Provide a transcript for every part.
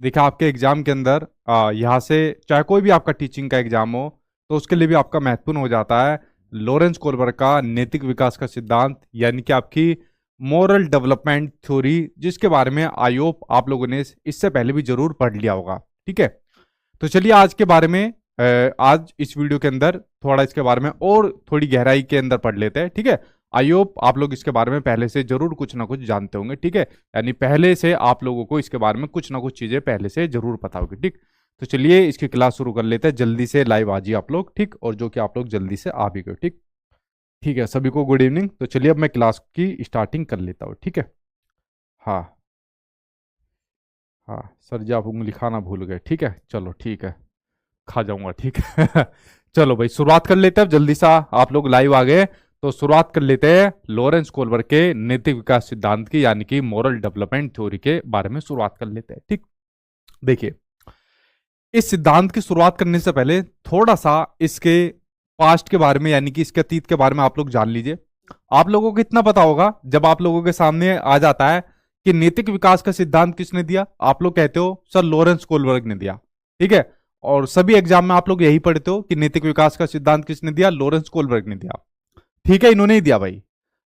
देखिए आपके एग्जाम के अंदर यहाँ से चाहे कोई भी आपका टीचिंग का एग्जाम हो तो उसके लिए भी आपका महत्वपूर्ण हो जाता है लॉरेंस कोलबर्ग का नैतिक विकास का सिद्धांत, यानी कि आपकी मोरल डेवलपमेंट थ्योरी, जिसके बारे में आई होप आप लोगों ने इससे पहले भी जरूर पढ़ लिया होगा। ठीक है, तो चलिए आज के बारे में आज इस वीडियो के अंदर थोड़ा इसके बारे में और थोड़ी गहराई के अंदर पढ़ लेते हैं। ठीक है, आई होप आप लोग इसके बारे में पहले से जरूर कुछ ना कुछ जानते होंगे। ठीक है, यानी पहले से आप लोगों को इसके बारे में कुछ ना कुछ चीजें पहले से जरूर पता होगी। ठीक, तो चलिए इसकी क्लास शुरू कर लेते हैं। जल्दी से लाइव आ जाइए आप लोग। ठीक, और जो कि आप लोग जल्दी से आ भी गए। ठीक, ठीक है, सभी को गुड इवनिंग। तो चलिए अब मैं क्लास की स्टार्टिंग कर लेता हूँ। ठीक है, हाँ हाँ सर जी, आप उंगली खाना भूल गए। ठीक है, चलो ठीक है, खा जाऊंगा। ठीक है चलो भाई शुरुआत कर लेते हैं जल्दी सा। आप लोग लाइव आ गए तो शुरुआत कर लेते हैं लॉरेंस कोलबर्ग के नैतिक विकास सिद्धांत की, यानी कि मोरल डेवलपमेंट थ्योरी के बारे में शुरुआत कर लेते हैं। ठीक, देखिए इस सिद्धांत की शुरुआत करने से पहले थोड़ा सा इसके पास्ट के बारे में, यानी कि इसके अतीत के बारे में आप लोग जान लीजिए। आप लोगों को इतना पता होगा जब आप लोगों के सामने आ जाता है कि नैतिक विकास का सिद्धांत किसने दिया, आप लोग कहते हो सर लॉरेंस कोलबर्ग ने दिया। ठीक है, और सभी एग्जाम में आप लोग यही पढ़ते हो कि नैतिक विकास का सिद्धांत किसने दिया, लॉरेंस कोलबर्ग ने दिया। ठीक है, इन्होंने ही दिया भाई।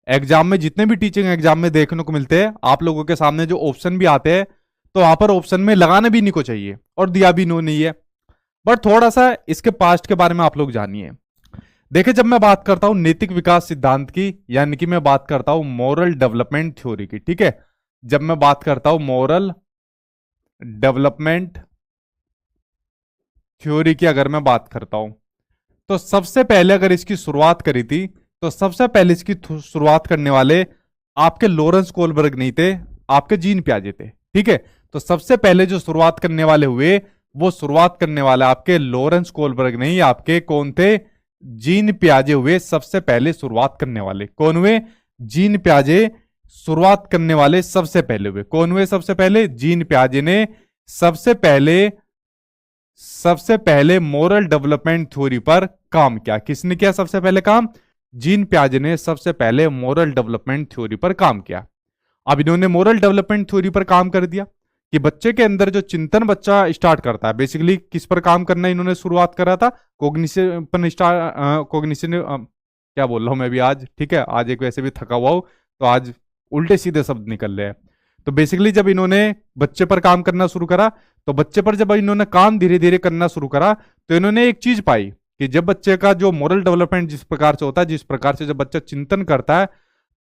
एग्जाम में जितने भी टीचिंग एग्जाम में देखने को मिलते हैं आप लोगों के सामने जो ऑप्शन भी आते हैं तो वहां पर ऑप्शन में लगाना भी नहीं को चाहिए और दिया भी इन्होंने ही है। बट थोड़ा सा इसके पास्ट के बारे में आप लोग जानिए। देखिए जब मैं बात करता हूं नैतिक विकास सिद्धांत की, यानी कि मैं बात करता हूं मोरल डेवलपमेंट थ्योरी की। ठीक है, जब मैं बात करता हूं मोरल डेवलपमेंट थ्योरी की अगर मैं बात करता हूं तो सबसे पहले अगर इसकी शुरुआत करी थी तो सबसे पहले इसकी शुरुआत करने वाले आपके लॉरेंस कोलबर्ग नहीं थे, आपके जीन पियाजे थे। ठीक है, तो सबसे पहले जो शुरुआत करने वाले हुए वो शुरुआत करने वाले आपके लॉरेंस कोलबर्ग नहीं, आपके कौन थे, जीन पियाजे हुए। सबसे पहले शुरुआत करने वाले कौन हुए, जीन पियाजे शुरुआत करने वाले सबसे पहले हुए। कौन हुए सबसे पहले, जीन पियाजे ने सबसे पहले मोरल डेवलपमेंट थ्योरी पर काम किया। किसने किया सबसे पहले काम, जीन पियाजे ने सबसे पहले मोरल डेवलपमेंट थ्योरी पर काम किया। अब इन्होंने मोरल डेवलपमेंट थ्योरी पर काम कर दिया कि बच्चे के अंदर जो चिंतन बच्चा स्टार्ट करता है, बेसिकली किस पर काम करना इन्होंने शुरुआत करा था, कोग्निशन पर कोग्निशन क्या बोल रहा हूं मैं भी आज। ठीक है, आज एक वैसे भी थका हुआ हूं तो आज उल्टे सीधे शब्द निकल रहे हैं। तो बेसिकली जब इन्होंने बच्चे पर काम करना शुरू करा तो बच्चे पर जब इन्होंने काम धीरे धीरे करना शुरू करा तो इन्होंने एक चीज पाई कि जब बच्चे का जो मोरल डेवलपमेंट जिस प्रकार से होता है, जिस प्रकार से जब बच्चा चिंतन करता है,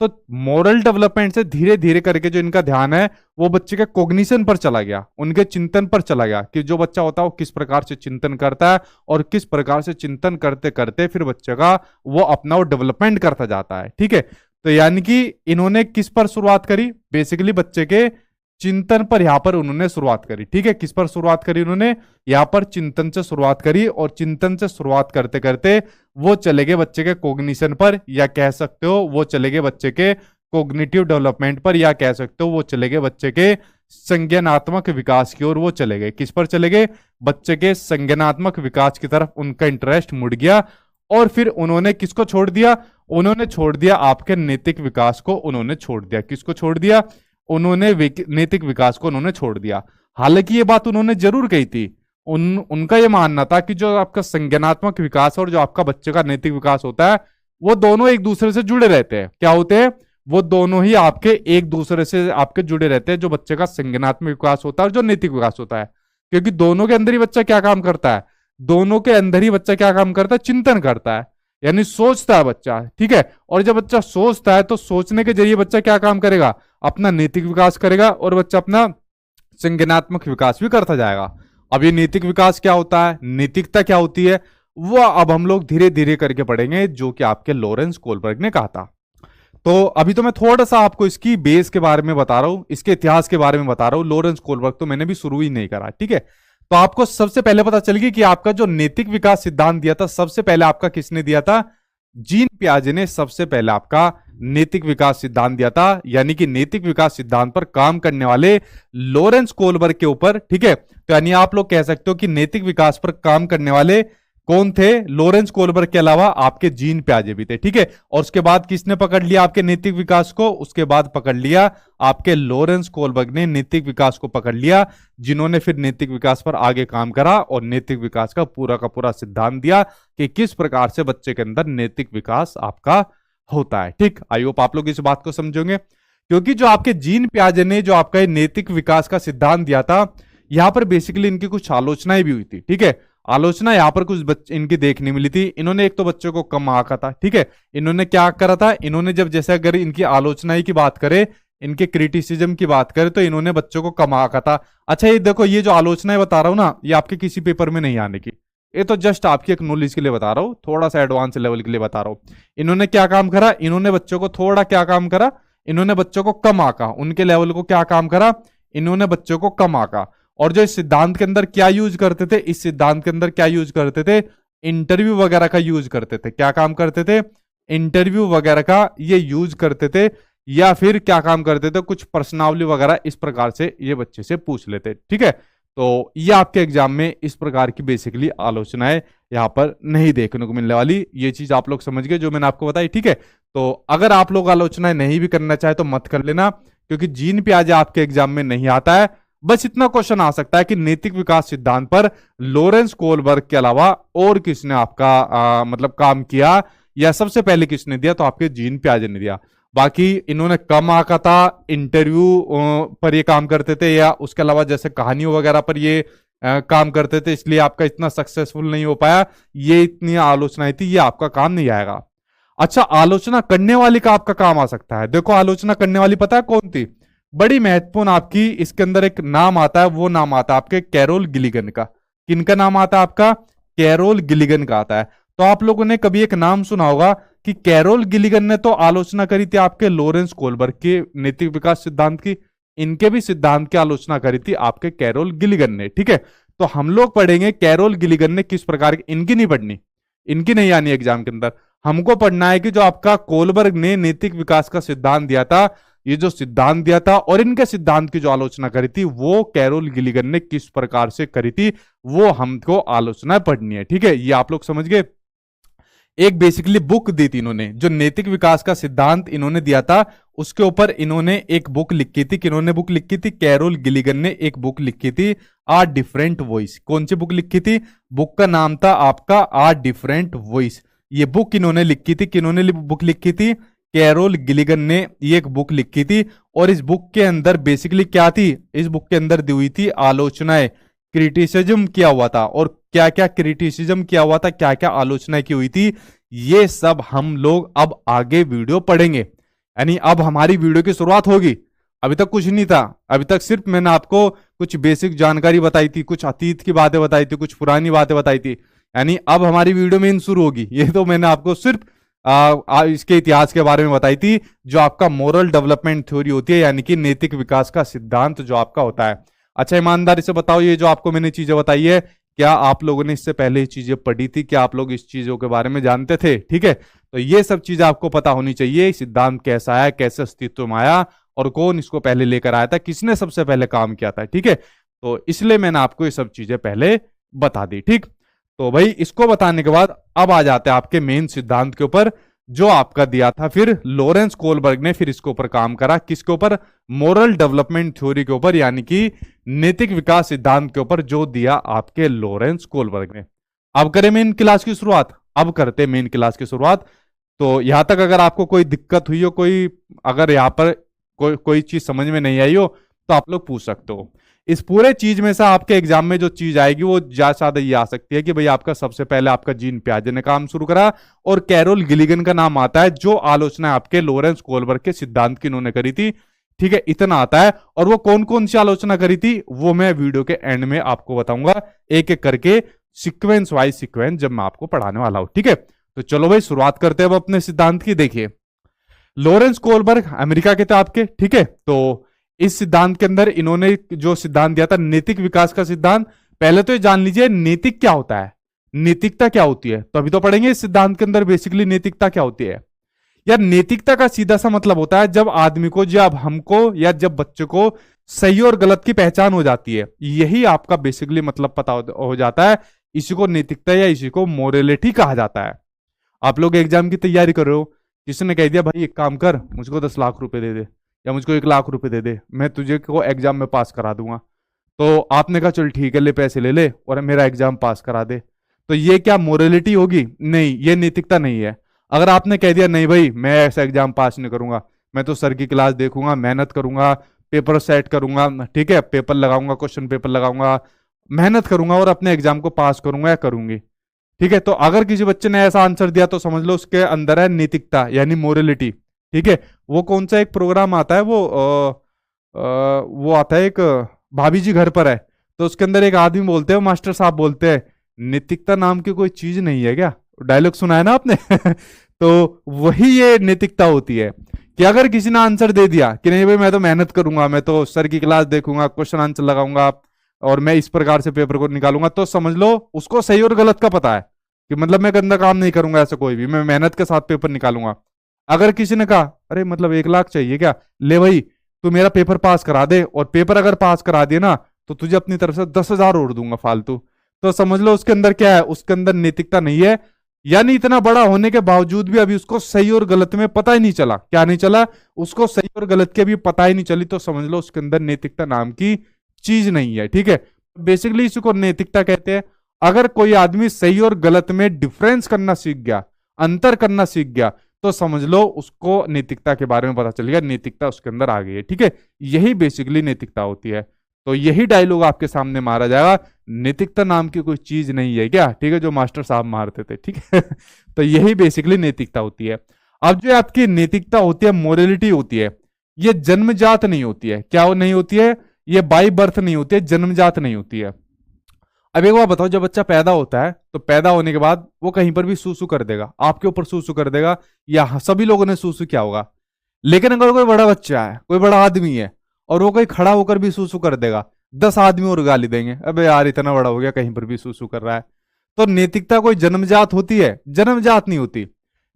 तो मोरल डेवलपमेंट से धीरे धीरे करके जो इनका ध्यान है वो बच्चे के कॉग्निशन पर चला गया, उनके चिंतन पर चला गया कि जो बच्चा होता है वो किस प्रकार से चिंतन करता है और किस प्रकार से चिंतन करते करते फिर बच्चे का वो अपना वो डेवलपमेंट करता जाता है। ठीक है, तो यानी कि इन्होंने किस पर शुरुआत करी, बेसिकली बच्चे के चिंतन पर यहां पर उन्होंने शुरुआत करी। ठीक है, किस पर शुरुआत करी उन्होंने, यहां पर चिंतन से शुरुआत करी और चिंतन से शुरुआत करते करते वो चले गए बच्चे के कॉग्निशन पर, या कह सकते हो वो चले गए बच्चे के कॉग्निटिव डेवलपमेंट पर, या कह सकते हो वो चले गए बच्चे के संज्ञानात्मक विकास की ओर वो चले गए। किस पर चले गए, बच्चे के संज्ञानात्मक विकास की तरफ उनका इंटरेस्ट मुड़ गया और फिर उन्होंने किसको छोड़ दिया, उन्होंने छोड़ दिया आपके नैतिक विकास को, उन्होंने छोड़ दिया। किसको छोड़ दिया, उन्होंने नैतिक विकास को उन्होंने छोड़ दिया। हालांकि ये बात उन्होंने जरूर कही थी, उनका ये मानना था कि जो आपका संज्ञानात्मक विकास और जो आपका बच्चे का नैतिक विकास होता है वो दोनों एक दूसरे से जुड़े रहते हैं। क्या होते हैं, वो दोनों ही आपके एक दूसरे से आपके जुड़े रहते हैं, जो बच्चे का संज्ञानात्मक विकास होता है और जो नैतिक विकास होता है। क्योंकि दोनों के अंदर ही बच्चा क्या काम करता है, दोनों के अंदर ही बच्चा क्या काम करता है, चिंतन करता है, यानी सोचता है बच्चा। ठीक है, और जब बच्चा सोचता है तो सोचने के जरिए बच्चा क्या काम करेगा, अपना नैतिक विकास करेगा और बच्चा अपना संज्ञानात्मक विकास भी करता जाएगा। अब ये नैतिक विकास क्या होता है, नैतिकता क्या होती है, वो अब हम लोग धीरे धीरे करके पढ़ेंगे, जो कि आपके लॉरेंस कोलबर्ग ने कहा था। तो अभी तो मैं थोड़ा सा आपको इसकी बेस के बारे में बता रहा हूं, इसके इतिहास के बारे में बता रहा हूं। लॉरेंस कोलबर्ग तो मैंने भी शुरू ही नहीं करा। ठीक है, तो आपको सबसे पहले पता चल गई कि आपका जो नैतिक विकास सिद्धांत दिया था सबसे पहले आपका किसने दिया था, जीन पियाजे ने सबसे पहले आपका नैतिक विकास सिद्धांत दिया था, यानी कि नैतिक विकास सिद्धांत पर काम करने वाले लॉरेंस कोलबर्ग के ऊपर। ठीक है, तो यानी आप लोग कह सकते हो कि नैतिक विकास पर काम करने वाले कौन थे? लॉरेंस कोलबर्ग के अलावा आपके जीन पियाजे भी थे, ठीक है। और उसके बाद किसने पकड़ लिया आपके नैतिक विकास को? उसके बाद पकड़ लिया आपके लॉरेंस कोलबर्ग ने नैतिक विकास को पकड़ लिया, जिन्होंने फिर नैतिक विकास पर आगे काम करा और नैतिक विकास का पूरा सिद्धांत दिया कि किस प्रकार से बच्चे के अंदर नैतिक विकास आपका होता है, ठीक। आई होप आप लोग इस बात को समझोगे, क्योंकि जो आपके जीन पियाजे ने जो आपका नैतिक विकास का सिद्धांत दिया था, यहां पर बेसिकली इनकी कुछ आलोचनाएं भी हुई थी, ठीक है। आलोचना यहां पर कुछ बच्चे इनकी देखने मिली थी। इन्होंने एक तो बच्चों को कम आंका था, ठीक है। इन्होंने क्या करा था? इन्होंने जब जैसे अगर इनकी आलोचना की बात करें, इनके क्रिटिसिज्म की बात करें, तो इन्होंने बच्चों को कम आंका था। अच्छा ये देखो, ये जो आलोचनाएं बता रहा हूं ना, ये आपके किसी पेपर में नहीं आने की, ये तो जस्ट आपकी एक नॉलेज के लिए बता रहा हूं, थोड़ा सा एडवांस लेवल के लिए बता रहा हूं। इन्होंने क्या काम करा? इन्होंने बच्चों को थोड़ा क्या काम करा? इन्होंने बच्चों को कम आंका, उनके लेवल को क्या काम करा? इन्होंने बच्चों को कम आंका। और जो इस सिद्धांत के अंदर क्या यूज करते थे? इस सिद्धांत के अंदर क्या यूज करते थे? इंटरव्यू वगैरह का यूज करते थे। क्या काम करते थे? इंटरव्यू वगैरह का ये यूज करते थे, या फिर क्या काम करते थे? कुछ प्रश्नावली वगैरह इस प्रकार से ये बच्चे से पूछ लेते, ठीक है। तो ये आपके एग्जाम में इस प्रकार की बेसिकली आलोचनाएं यहां पर नहीं देखने को मिलने वाली। ये चीज आप लोग समझ गए जो मैंने आपको बताई, ठीक है। तो अगर आप लोग आलोचनाएं नहीं भी करना चाहे तो मत कर लेना, क्योंकि जीन पियाजे आपके एग्जाम में नहीं आता है। बस इतना क्वेश्चन आ सकता है कि नैतिक विकास सिद्धांत पर लॉरेंस कोलबर्ग के अलावा और किसने आपका मतलब काम किया, या सबसे पहले किसने दिया? तो आपके जीन पियाजे ने दिया। बाकी इन्होंने कम आंका था, इंटरव्यू पर ये काम करते थे, या उसके अलावा जैसे कहानियों वगैरह पर ये काम करते थे, इसलिए आपका इतना सक्सेसफुल नहीं हो पाया। ये इतनी आलोचनाएं थी, ये आपका काम नहीं आएगा। अच्छा, आलोचना करने वाली का आपका काम आ सकता है। देखो आलोचना करने वाली पता है कौन थी? बड़ी महत्वपूर्ण आपकी इसके अंदर एक नाम आता है, वो नाम आता है आपके कैरोल गिलिगन का। किनका नाम आता है आपका? कैरोल गिलिगन का आता है। तो आप लोगों ने कभी एक नाम सुना होगा कि कैरोल गिलिगन ने तो आलोचना करी थी आपके लॉरेंस कोलबर्ग के नैतिक विकास सिद्धांत की, इनके भी सिद्धांत की आलोचना करी थी आपके कैरोल गिलिगन ने, ठीक है। तो हम लोग पढ़ेंगे कैरोल गिलिगन ने किस प्रकार की, इनकी नहीं पढ़नी, इनकी नहीं आनी एग्जाम के अंदर। हमको पढ़ना है कि जो आपका कोलबर्ग ने नैतिक विकास का सिद्धांत दिया था, ये जो सिद्धांत दिया था और इनके सिद्धांत की जो आलोचना करी थी, वो कैरोल गिलिगन ने किस प्रकार से करी थी, वो हमको आलोचना पढ़नी है, ठीक है। ये आप लोग समझ गए। एक बेसिकली बुक दी थी इन्होंने, जो नैतिक विकास का सिद्धांत इन्होंने दिया था, उसके ऊपर इन्होंने एक बुक लिखी थी। किन्होंने बुक लिखी थी? कैरोल गिलिगन ने एक बुक लिखी थी, आ डिफरेंट वॉइस। कौन सी बुक लिखी थी? बुक का नाम था आपका आ डिफरेंट वॉइस। ये बुक इन्होंने लिखी थी, किन्होंने बुक लिखी थी? कैरोल गिलिगन ने ये एक बुक लिखी थी। और इस बुक के अंदर बेसिकली क्या थी? इस बुक के अंदर दी हुई थी आलोचनाएं, क्रिटिसिज्म किया हुआ था। और क्या क्या क्रिटिसिज्म किया हुआ था, क्या क्या आलोचना की हुई थी, ये सब हम लोग अब आगे वीडियो पढ़ेंगे। यानी अब हमारी वीडियो की शुरुआत होगी। अभी तक कुछ नहीं था, अभी तक सिर्फ मैंने आपको कुछ बेसिक जानकारी बताई थी, कुछ अतीत की बातें बताई थी, कुछ पुरानी बातें बताई थी। यानी अब हमारी वीडियो मेन शुरू होगी। ये तो मैंने आपको सिर्फ इसके इतिहास के बारे में बताई थी, जो आपका मोरल डेवलपमेंट थ्योरी होती है, यानी कि नैतिक विकास का सिद्धांत जो आपका होता है। अच्छा, ईमानदारी से बताओ, ये जो आपको मैंने चीजें बताई है, क्या आप लोगों ने इससे पहले ये चीजें पढ़ी थी? क्या आप लोग इस चीजों के बारे में जानते थे? ठीक है, तो ये सब चीजें आपको पता होनी चाहिए। सिद्धांत कैसा आया, कैसे अस्तित्व में आया, और कौन इसको पहले लेकर आया था, किसने सबसे पहले काम किया था। ठीक है, तो इसलिए मैंने आपको ये सब चीजें पहले बता दी। ठीक, तो भाई इसको बताने के बाद अब आ जाते हैं आपके मेन सिद्धांत के ऊपर, जो आपका दिया था फिर लॉरेंस कोलबर्ग ने। फिर इसके ऊपर काम करा, किसके ऊपर? मोरल डेवलपमेंट थ्योरी के ऊपर, यानी कि नैतिक विकास सिद्धांत के ऊपर, जो दिया आपके लॉरेंस कोलबर्ग ने। अब करें मेन क्लास की शुरुआत। अब करते मेन क्लास की शुरुआत। तो यहां तक अगर आपको कोई दिक्कत हुई हो, अगर यहां पर कोई चीज समझ में नहीं आई हो, तो आप लोग पूछ सकते हो। इस पूरे चीज में से आपके एग्जाम में जो चीज आएगी वो ज्यादा ये आ सकती है कि भाई आपका सबसे पहले आपका जीन पियाजे ने काम शुरू करा, और कैरोल गिलिगन का नाम आता है, जो आलोचना आपके लॉरेंस कोलबर्ग के सिद्धांत की इन्होंने करी थी। ठीक है, इतना आता है। और वो कौन कौन सी आलोचना करी थी वो मैं वीडियो के एंड में आपको बताऊंगा, एक एक करके, सीक्वेंस वाइज सीक्वेंस, जब मैं आपको पढ़ाने वाला हूं। ठीक है, तो चलो भाई शुरुआत करते हैं अब अपने सिद्धांत की। देखिए, लॉरेंस कोलबर्ग अमेरिका के थे आपके। ठीक है, तो इस सिद्धांत के अंदर इन्होंने जो सिद्धांत दिया था, नैतिक विकास का सिद्धांत। पहले तो ये जान लीजिए नैतिक क्या होता है, नैतिकता क्या होती है, तो अभी तो पढ़ेंगे इस सिद्धांत के अंदर बेसिकली नैतिकता क्या होती है। यार, नैतिकता का सीधा सा मतलब होता है जब आदमी को, जब हमको, या जब बच्चे को सही और गलत की पहचान हो जाती है। यही आपका बेसिकली मतलब पता हो जाता है इसी को नैतिकता या इसी को मोरलिटी कहा जाता है। आप लोग एग्जाम की तैयारी कर रहे हो, किसी ने कह दिया भाई एक काम कर, मुझको 10 लाख रुपए दे दे या मुझको 1 लाख रुपए दे दे, मैं तुझे को एग्जाम में पास करा दूंगा। तो आपने कहा चल ठीक है, ले पैसे ले ले और मेरा एग्जाम पास करा दे। तो ये क्या मोरलिटी होगी? नहीं, ये नैतिकता नहीं है। अगर आपने कह दिया नहीं भाई मैं ऐसा एग्जाम पास नहीं करूंगा, मैं तो सर की क्लास देखूंगा, मेहनत करूंगा, पेपर सेट करूंगा, ठीक है, पेपर लगाऊंगा, क्वेश्चन पेपर लगाऊंगा, मेहनत करूंगा और अपने एग्जाम को पास करूंगा या करूंगी, ठीक है। तो अगर किसी बच्चे ने ऐसा आंसर दिया तो समझ लो उसके अंदर है नैतिकता यानी मोरलिटी, ठीक है। वो कौन सा एक प्रोग्राम आता है, वो आता है एक भाभी जी घर पर है, तो उसके अंदर एक आदमी बोलते हैं, मास्टर साहब बोलते हैं नैतिकता नाम की कोई चीज नहीं है क्या? डायलॉग सुना है ना आपने तो वही ये नैतिकता होती है कि अगर किसी ने आंसर दे दिया कि नहीं भाई मैं तो मेहनत करूंगा, मैं तो सर की क्लास देखूंगा, क्वेश्चन आंसर लगाऊंगा और मैं इस प्रकार से पेपर को निकालूंगा, तो समझ लो उसको सही और गलत का पता है कि मतलब मैं गंदा काम नहीं करूंगा ऐसा कोई भी, मैं मेहनत के साथ पेपर निकालूंगा। अगर किसी ने कहा अरे मतलब 1 लाख चाहिए क्या, ले भाई तू मेरा पेपर पास करा दे, और पेपर अगर पास करा दिया ना तो तुझे अपनी तरफ से 10,000 और दूंगा फालतू, तो समझ लो उसके अंदर क्या है, उसके अंदर नैतिकता नहीं है। यानी इतना बड़ा होने के बावजूद भी अभी उसको सही और गलत में पता ही नहीं चला, क्या नहीं चला, उसको सही और गलत के भी पता ही नहीं चली, तो समझ लो उसके अंदर नैतिकता नाम की चीज नहीं है, ठीक है। बेसिकली इसी को नैतिकता कहते हैं। अगर कोई आदमी सही और गलत में डिफरेंस करना सीख गया, अंतर करना सीख गया, तो समझ लो उसको नैतिकता के बारे में पता चल गया, नैतिकता उसके अंदर आ गई है, ठीक है। यही बेसिकली नैतिकता होती है। तो यही डायलॉग आपके सामने मारा जाएगा, नैतिकता नाम की कोई चीज नहीं है क्या, ठीक है, जो मास्टर साहब मारते थे, ठीक है तो यही बेसिकली नैतिकता होती है। अब जो आपकी नैतिकता होती है, मोरलिटी होती है, ये जन्मजात नहीं होती है। क्या वो नहीं होती है? ये बाई बर्थ नहीं होती है, जन्मजात नहीं होती है। अब एक बात बताओ, जब बच्चा पैदा होता है तो पैदा होने के बाद वो कहीं पर भी सूसू कर देगा, आपके ऊपर सूसू कर देगा या सभी लोगों ने सूसू किया होगा। लेकिन अगर कोई बड़ा बच्चा है, कोई बड़ा आदमी है और वो कोई खड़ा होकर भी सूसू कर देगा, 10 आदमी और गाली देंगे, अबे यार इतना बड़ा हो गया कहीं पर भी सूसू कर रहा है। तो नैतिकता कोई जन्मजात होती है? जन्मजात नहीं होती।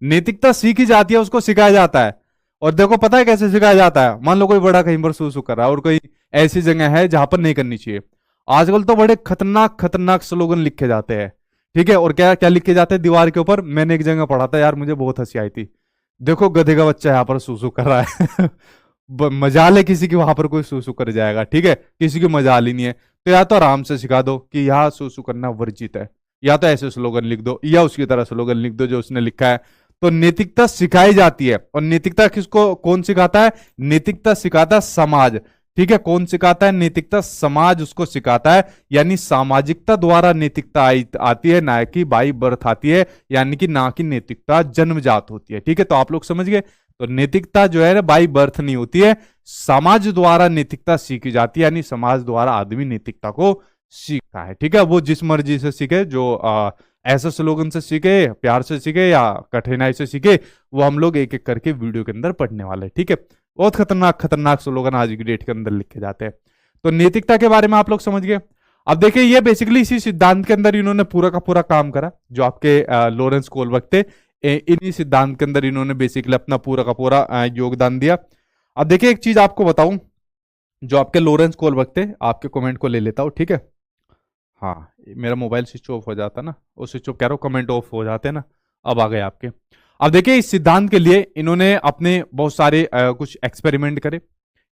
नैतिकता सीखी जाती है, उसको सिखाया जाता है। और देखो पता है कैसे सिखाया जाता है? मान लो कोई बड़ा कहीं पर सूसू कर रहा है और कोई ऐसी जगह है जहां पर नहीं करनी चाहिए, आजकल तो बड़े खतरनाक खतरनाक स्लोगन लिखे जाते हैं, ठीक है। और क्या क्या लिखे जाते हैं दीवार के ऊपर? मैंने एक जगह पढ़ा था यार, मुझे बहुत हंसी आई थी। देखो गधे का बच्चा यहाँ पर सूसू कर रहा है मजाल है किसी की वहां पर कोई सूसू कर जाएगा, ठीक है, किसी की मजाल ही नहीं है। तो या तो आराम से सिखा दो कि यहाँ सूसू करना वर्जित है, या तो ऐसे स्लोगन लिख दो या उसकी तरह स्लोगन लिख दो जो उसने लिखा है। तो नैतिकता सिखाई जाती है। और नैतिकता किसको कौन सिखाता है? नैतिकता सिखाता है समाज, ठीक है। कौन सिखाता है? नैतिकता समाज उसको सिखाता है। यानी सामाजिकता द्वारा नैतिकता आती है, ना कि बाई बर्थ आती है, यानी कि ना कि नैतिकता जन्मजात होती है, ठीक है। तो आप लोग समझ गए। तो नैतिकता जो है ना बाई बर्थ नहीं होती है, समाज द्वारा नैतिकता सीखी जाती है, यानी समाज द्वारा आदमी नैतिकता को सीखता है, ठीक है। वो जिस मर्जी से सीखे, जो ऐसे स्लोगन से सीखे, प्यार से सीखे या कठिनाई से सीखे, वो हम लोग एक एक करके वीडियो के अंदर पढ़ने वाले हैं, ठीक है। बहुत खतरनाक खतरनाक स्लोगन आज की डेट के अंदर लिखे जाते हैं। तो नैतिकता के बारे में आप लोग समझ गए। अब देखिए ये बेसिकली इसी सिद्धांत के अंदर इन्होंने पूरा का पूरा काम करा, जो आपके लॉरेंस कोलबर्ग थे, इन्हीं सिद्धांत के अंदर इन्होंने बेसिकली अपना पूरा का पूरा योगदान दिया। अब देखिए एक चीज आपको बताऊं, जो आपके लॉरेंस कोलबर्ग थे, आपके कमेंट को ले लेता हूं, ठीक है। हाँ, मेरा मोबाइल स्विच ऑफ हो जाता ना, वो स्विच ऑफ कह रहा हूं, कमेंट ऑफ हो जाते हैं ना, अब आ गए आपके। अब देखिए इस सिद्धांत के लिए इन्होंने अपने बहुत सारे कुछ एक्सपेरिमेंट करे।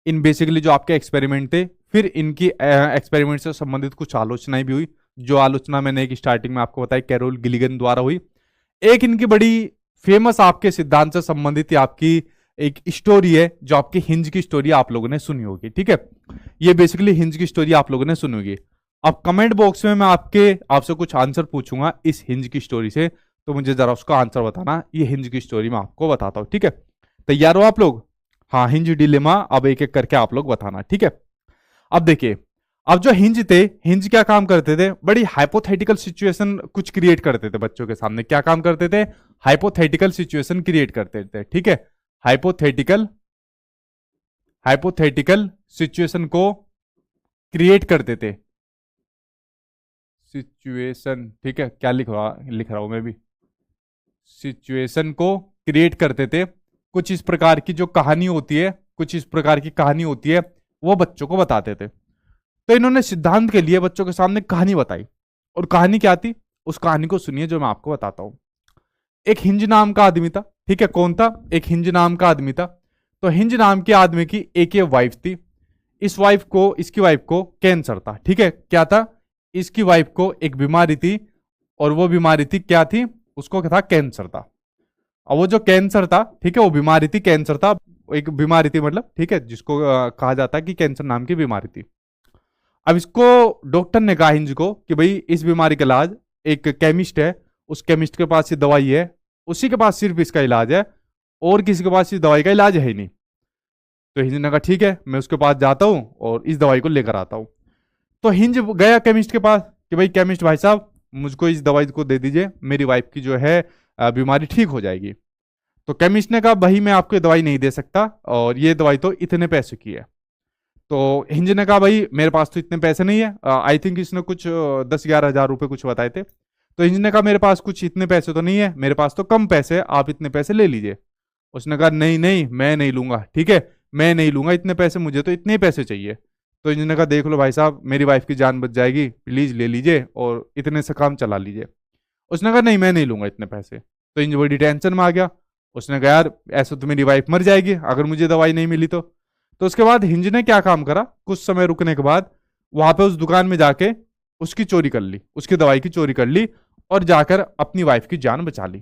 इन बेसिकली जो आपके एक्सपेरिमेंट थे, फिर इनकी एक्सपेरिमेंट से संबंधित कुछ आलोचनाएं भी हुई। जो आलोचना मैंने एक स्टार्टिंग में आपको बताई, कैरोल गिलिगन द्वारा हुई। एक इनकी बड़ी फेमस आपके सिद्धांत से संबंधित आपकी एक स्टोरी है, जो आपकी हिंज की स्टोरी आप लोगों ने सुनी होगी, ठीक है। ये बेसिकली हिंज की स्टोरी आप लोगों ने सुनी होगी। अब कमेंट बॉक्स में मैं आपसे कुछ आंसर पूछूंगा इस हिंज की स्टोरी से, तो मुझे जरा उसका आंसर बताना। ये हिंज की स्टोरी मैं आपको बताता हूं, ठीक है। तैयार हो आप लोग? हाँ, हिंज डिलेमा अब एक एक करके आप लोग बताना, ठीक है। अब देखिए, अब जो हिंज थे, हिंज क्या काम करते थे? बड़ी हाइपोथेटिकल सिचुएशन कुछ क्रिएट करते थे बच्चों के सामने। क्या काम करते थे? हाइपोथेटिकल सिचुएशन क्रिएट करते थे, ठीक है। हाइपोथेटिकल हाइपोथेटिकल सिचुएशन को क्रिएट करते थे। सिचुएशन, ठीक है, क्या लिख रहा हूं मैं भी, सिचुएशन को क्रिएट करते थे। कुछ इस प्रकार की जो कहानी होती है, कुछ इस प्रकार की कहानी होती है, वो बच्चों को बताते थे। तो इन्होंने सिद्धांत के लिए बच्चों के सामने कहानी बताई। और कहानी क्या थी, उस कहानी को सुनिए जो मैं आपको बताता हूं। एक हिंज नाम का आदमी था, ठीक है। कौन था? एक हिंज नाम का आदमी था। तो हिंज नाम के आदमी की एक ये वाइफ थी। इसकी वाइफ को कैंसर था, ठीक है। क्या था? इसकी वाइफ को एक बीमारी थी, और वो बीमारी थी, क्या थी? उसको क्या था? कैंसर था। और वो जो कैंसर था, ठीक है, वो बीमारी थी, कैंसर था, एक बीमारी थी मतलब, ठीक है, जिसको कहा जाता है कि कैंसर नाम की बीमारी थी। अब इसको डॉक्टर ने कहा हिंज को कि भाई इस बीमारी का इलाज, एक केमिस्ट है, उस केमिस्ट के पास ये दवाई है, उसी के पास सिर्फ इसका इलाज है, और किसी के पास इस दवाई का इलाज है ही नहीं। तो हिंज ने कहा ठीक है, मैं उसके पास जाता हूं और इस दवाई को लेकर आता हूं। तो हिंज गया केमिस्ट के पास कि भाई केमिस्ट भाई साहब, मुझको इस दवाई को दे दीजिए, मेरी वाइफ की जो है बीमारी ठीक हो जाएगी। तो केमिस्ट ने कहा भाई मैं आपको दवाई नहीं दे सकता, और ये दवाई तो इतने पैसे की है। तो हिंज ने कहा भाई मेरे पास तो इतने पैसे नहीं है, आई थिंक इसने कुछ 10-11 हज़ार रुपए कुछ बताए थे। तो हिंज ने कहा मेरे पास कुछ इतने पैसे तो नहीं है, मेरे पास तो कम पैसे है, आप इतने पैसे ले लीजिए। उसने कहा नहीं नहीं, मैं नहीं लूंगा, ठीक है, मैं नहीं लूंगा इतने पैसे, मुझे तो इतने पैसे चाहिए। तो हिंज ने कहा देख लो भाई साहब, मेरी वाइफ की जान बच जाएगी, प्लीज ले लीजिए और इतने से काम चला लीजिए। उसने कहा नहीं, मैं नहीं लूंगा इतने पैसे। तो हिंज बड़ी टेंशन में आ गया। उसने कहा यार ऐसा तो मेरी वाइफ मर जाएगी अगर मुझे दवाई नहीं मिली तो उसके बाद हिंज ने क्या काम करा, कुछ समय रुकने के बाद वहां पे उस दुकान में जाके उसकी चोरी कर ली, उसकी दवाई की चोरी कर ली, और जाकर अपनी वाइफ की जान बचा ली।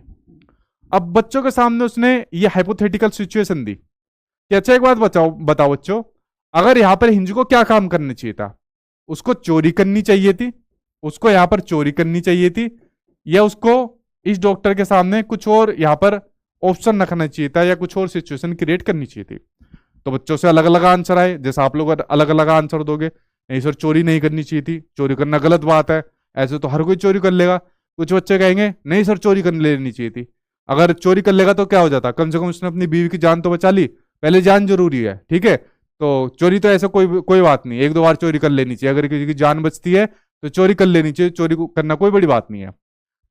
अब बच्चों के सामने उसने ये हाइपोथेटिकल सिचुएशन दी कि अच्छा एक बात बताओ बच्चों, अगर यहां पर हिंज को क्या काम करना चाहिए था? उसको चोरी करनी चाहिए थी, उसको यहां पर चोरी करनी चाहिए थी, या उसको इस डॉक्टर के सामने कुछ और यहां पर ऑप्शन रखना चाहिए था, या कुछ और सिचुएशन क्रिएट करनी चाहिए थी? तो बच्चों से अलग अलग आंसर आए, जैसा आप लोग अलग अलग आंसर दोगे। नहीं सर, चोरी नहीं करनी चाहिए थी, चोरी करना गलत बात है, ऐसे तो हर कोई चोरी कर लेगा। कुछ बच्चे कहेंगे नहीं सर, चोरी कर लेनी चाहिए थी, अगर चोरी कर लेगा तो क्या हो जाता, कम से कम उसने अपनी बीवी की जान तो बचा ली, पहले जान जरूरी है, ठीक है। तो चोरी तो ऐसा कोई कोई बात नहीं, एक दो बार चोरी कर लेनी चाहिए, अगर किसी की जान बचती है तो चोरी कर लेनी चाहिए, चोरी करना कोई बड़ी बात नहीं है।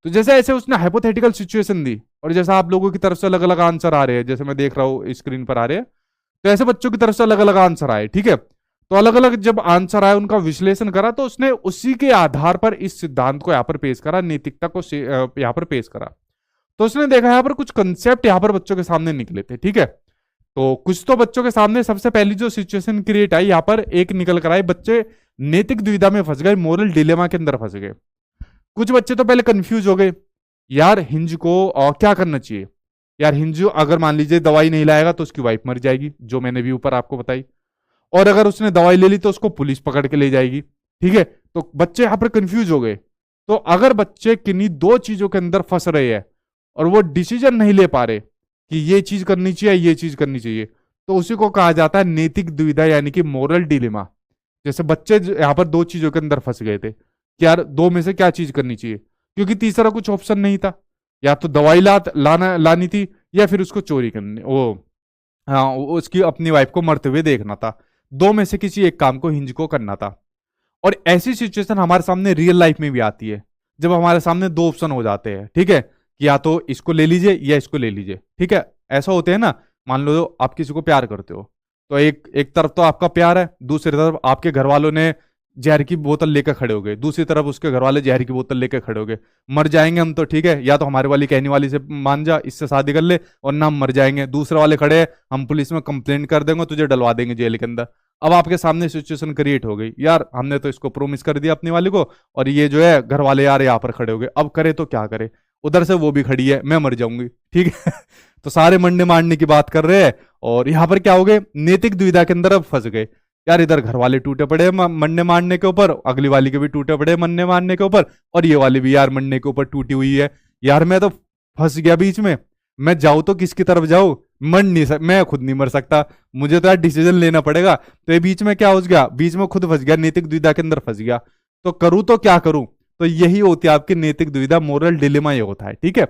तो जैसे ऐसे उसने हाइपोथेटिकल सिचुएशन दी, और जैसा आप लोगों की तरफ से अलग अलग आंसर आ रहे हैं, जैसे मैं देख रहा हूँ स्क्रीन पर आ रहे हैं, तो ऐसे बच्चों की तरफ से अलग अलग आंसर आए, ठीक है। तो अलग अलग जब आंसर आए उनका विश्लेषण करा, तो उसने उसी के आधार पर इस सिद्धांत को यहाँ पर पेश करा, नैतिकता को यहाँ पर पेश करा। तो उसने देखा यहाँ पर कुछ कंसेप्ट यहाँ पर बच्चों के सामने निकले थे, ठीक है। तो कुछ तो बच्चों के सामने सबसे पहली जो सिचुएशन क्रिएट आई यहाँ पर, एक निकल कर आई, बच्चे नैतिक दुविधा में फंस गए, मोरल डिलेमा के अंदर फंस गए। कुछ बच्चे तो पहले कंफ्यूज हो गए, यार हिंज को क्या करना चाहिए। यार हिंज अगर मान लीजिए दवाई नहीं लाएगा तो उसकी वाइफ मर जाएगी, जो मैंने भी ऊपर आपको बताई, और अगर उसने दवाई ले ली तो उसको पुलिस पकड़ के ले जाएगी, ठीक है। तो बच्चे यहां पर कंफ्यूज हो गए। तो अगर बच्चे किन्हीं दो चीजों के अंदर फंस रहे हैं और वो डिसीजन नहीं ले पा रहे कि ये चीज करनी चाहिए, ये चीज करनी चाहिए, तो उसी को कहा जाता है नैतिक दुविधा, यानी कि मोरल डिलेमा। जैसे बच्चे यहां पर दो चीजों के अंदर फंस गए थे कि यार दो में से क्या चीज करनी चाहिए, क्योंकि तीसरा कुछ ऑप्शन नहीं था, या तो दवाई लानी थी, या फिर उसको चोरी करनी, हाँ उसकी अपनी वाइफ को मरते हुए देखना था। दो में से किसी एक काम को हिंज को करना था। और ऐसी सिचुएशन हमारे सामने रियल लाइफ में भी आती है, जब हमारे सामने दो ऑप्शन हो जाते हैं, ठीक है, कि या तो इसको ले लीजिए या इसको ले लीजिए, ठीक है। ऐसा होते हैं ना, मान लो आप किसी को प्यार करते हो, तो एक तरफ तो आपका प्यार है, दूसरी तरफ आपके घर वालों ने जहर की बोतल लेकर खड़े हो गए, दूसरी तरफ उसके घर वाले जहर की बोतल लेकर खड़े हो गए, मर जाएंगे हम तो, ठीक है, या तो हमारे वाली कहने वाली से मान जा, इससे शादी कर ले, और ना हम मर जाएंगे, दूसरे वाले खड़े हैं, हम पुलिस में कंप्लेंट कर देंगे, तुझे डलवा देंगे जेल के अंदर। अब आपके सामने सिचुएशन क्रिएट हो गई, यार हमने तो इसको प्रोमिस कर दिया अपनी वाली को, और ये जो है घर वाले यार यहाँ पर खड़े हो गए, अब करे तो क्या करे, उधर से वो भी खड़ी है, मैं मर जाऊंगी, ठीक है। तो सारे मरने मारने की बात कर रहे हैं, और यहाँ पर क्या हो गए, नैतिक दुविधा के अंदर अब फंस गए। यार इधर घर वाले टूटे पड़े मरने मारने के ऊपर, अगली वाली के भी टूटे पड़े मरने मारने के ऊपर, और ये वाली भी यार मरने के ऊपर टूटी हुई है। यार मैं तो फंस गया बीच में, मैं जाऊं तो किसकी तरफ जाऊं, मैं खुद नहीं मर सकता, मुझे तो यार डिसीजन लेना पड़ेगा। तो ये बीच में क्या हो गया, बीच में खुद फंस गया, नैतिक दुविधा के अंदर फंस गया। तो करूं तो क्या करूं, तो यही होती है आपकी नैतिक दुविधा, मोरल डिलेमा ये होता है, ठीक है।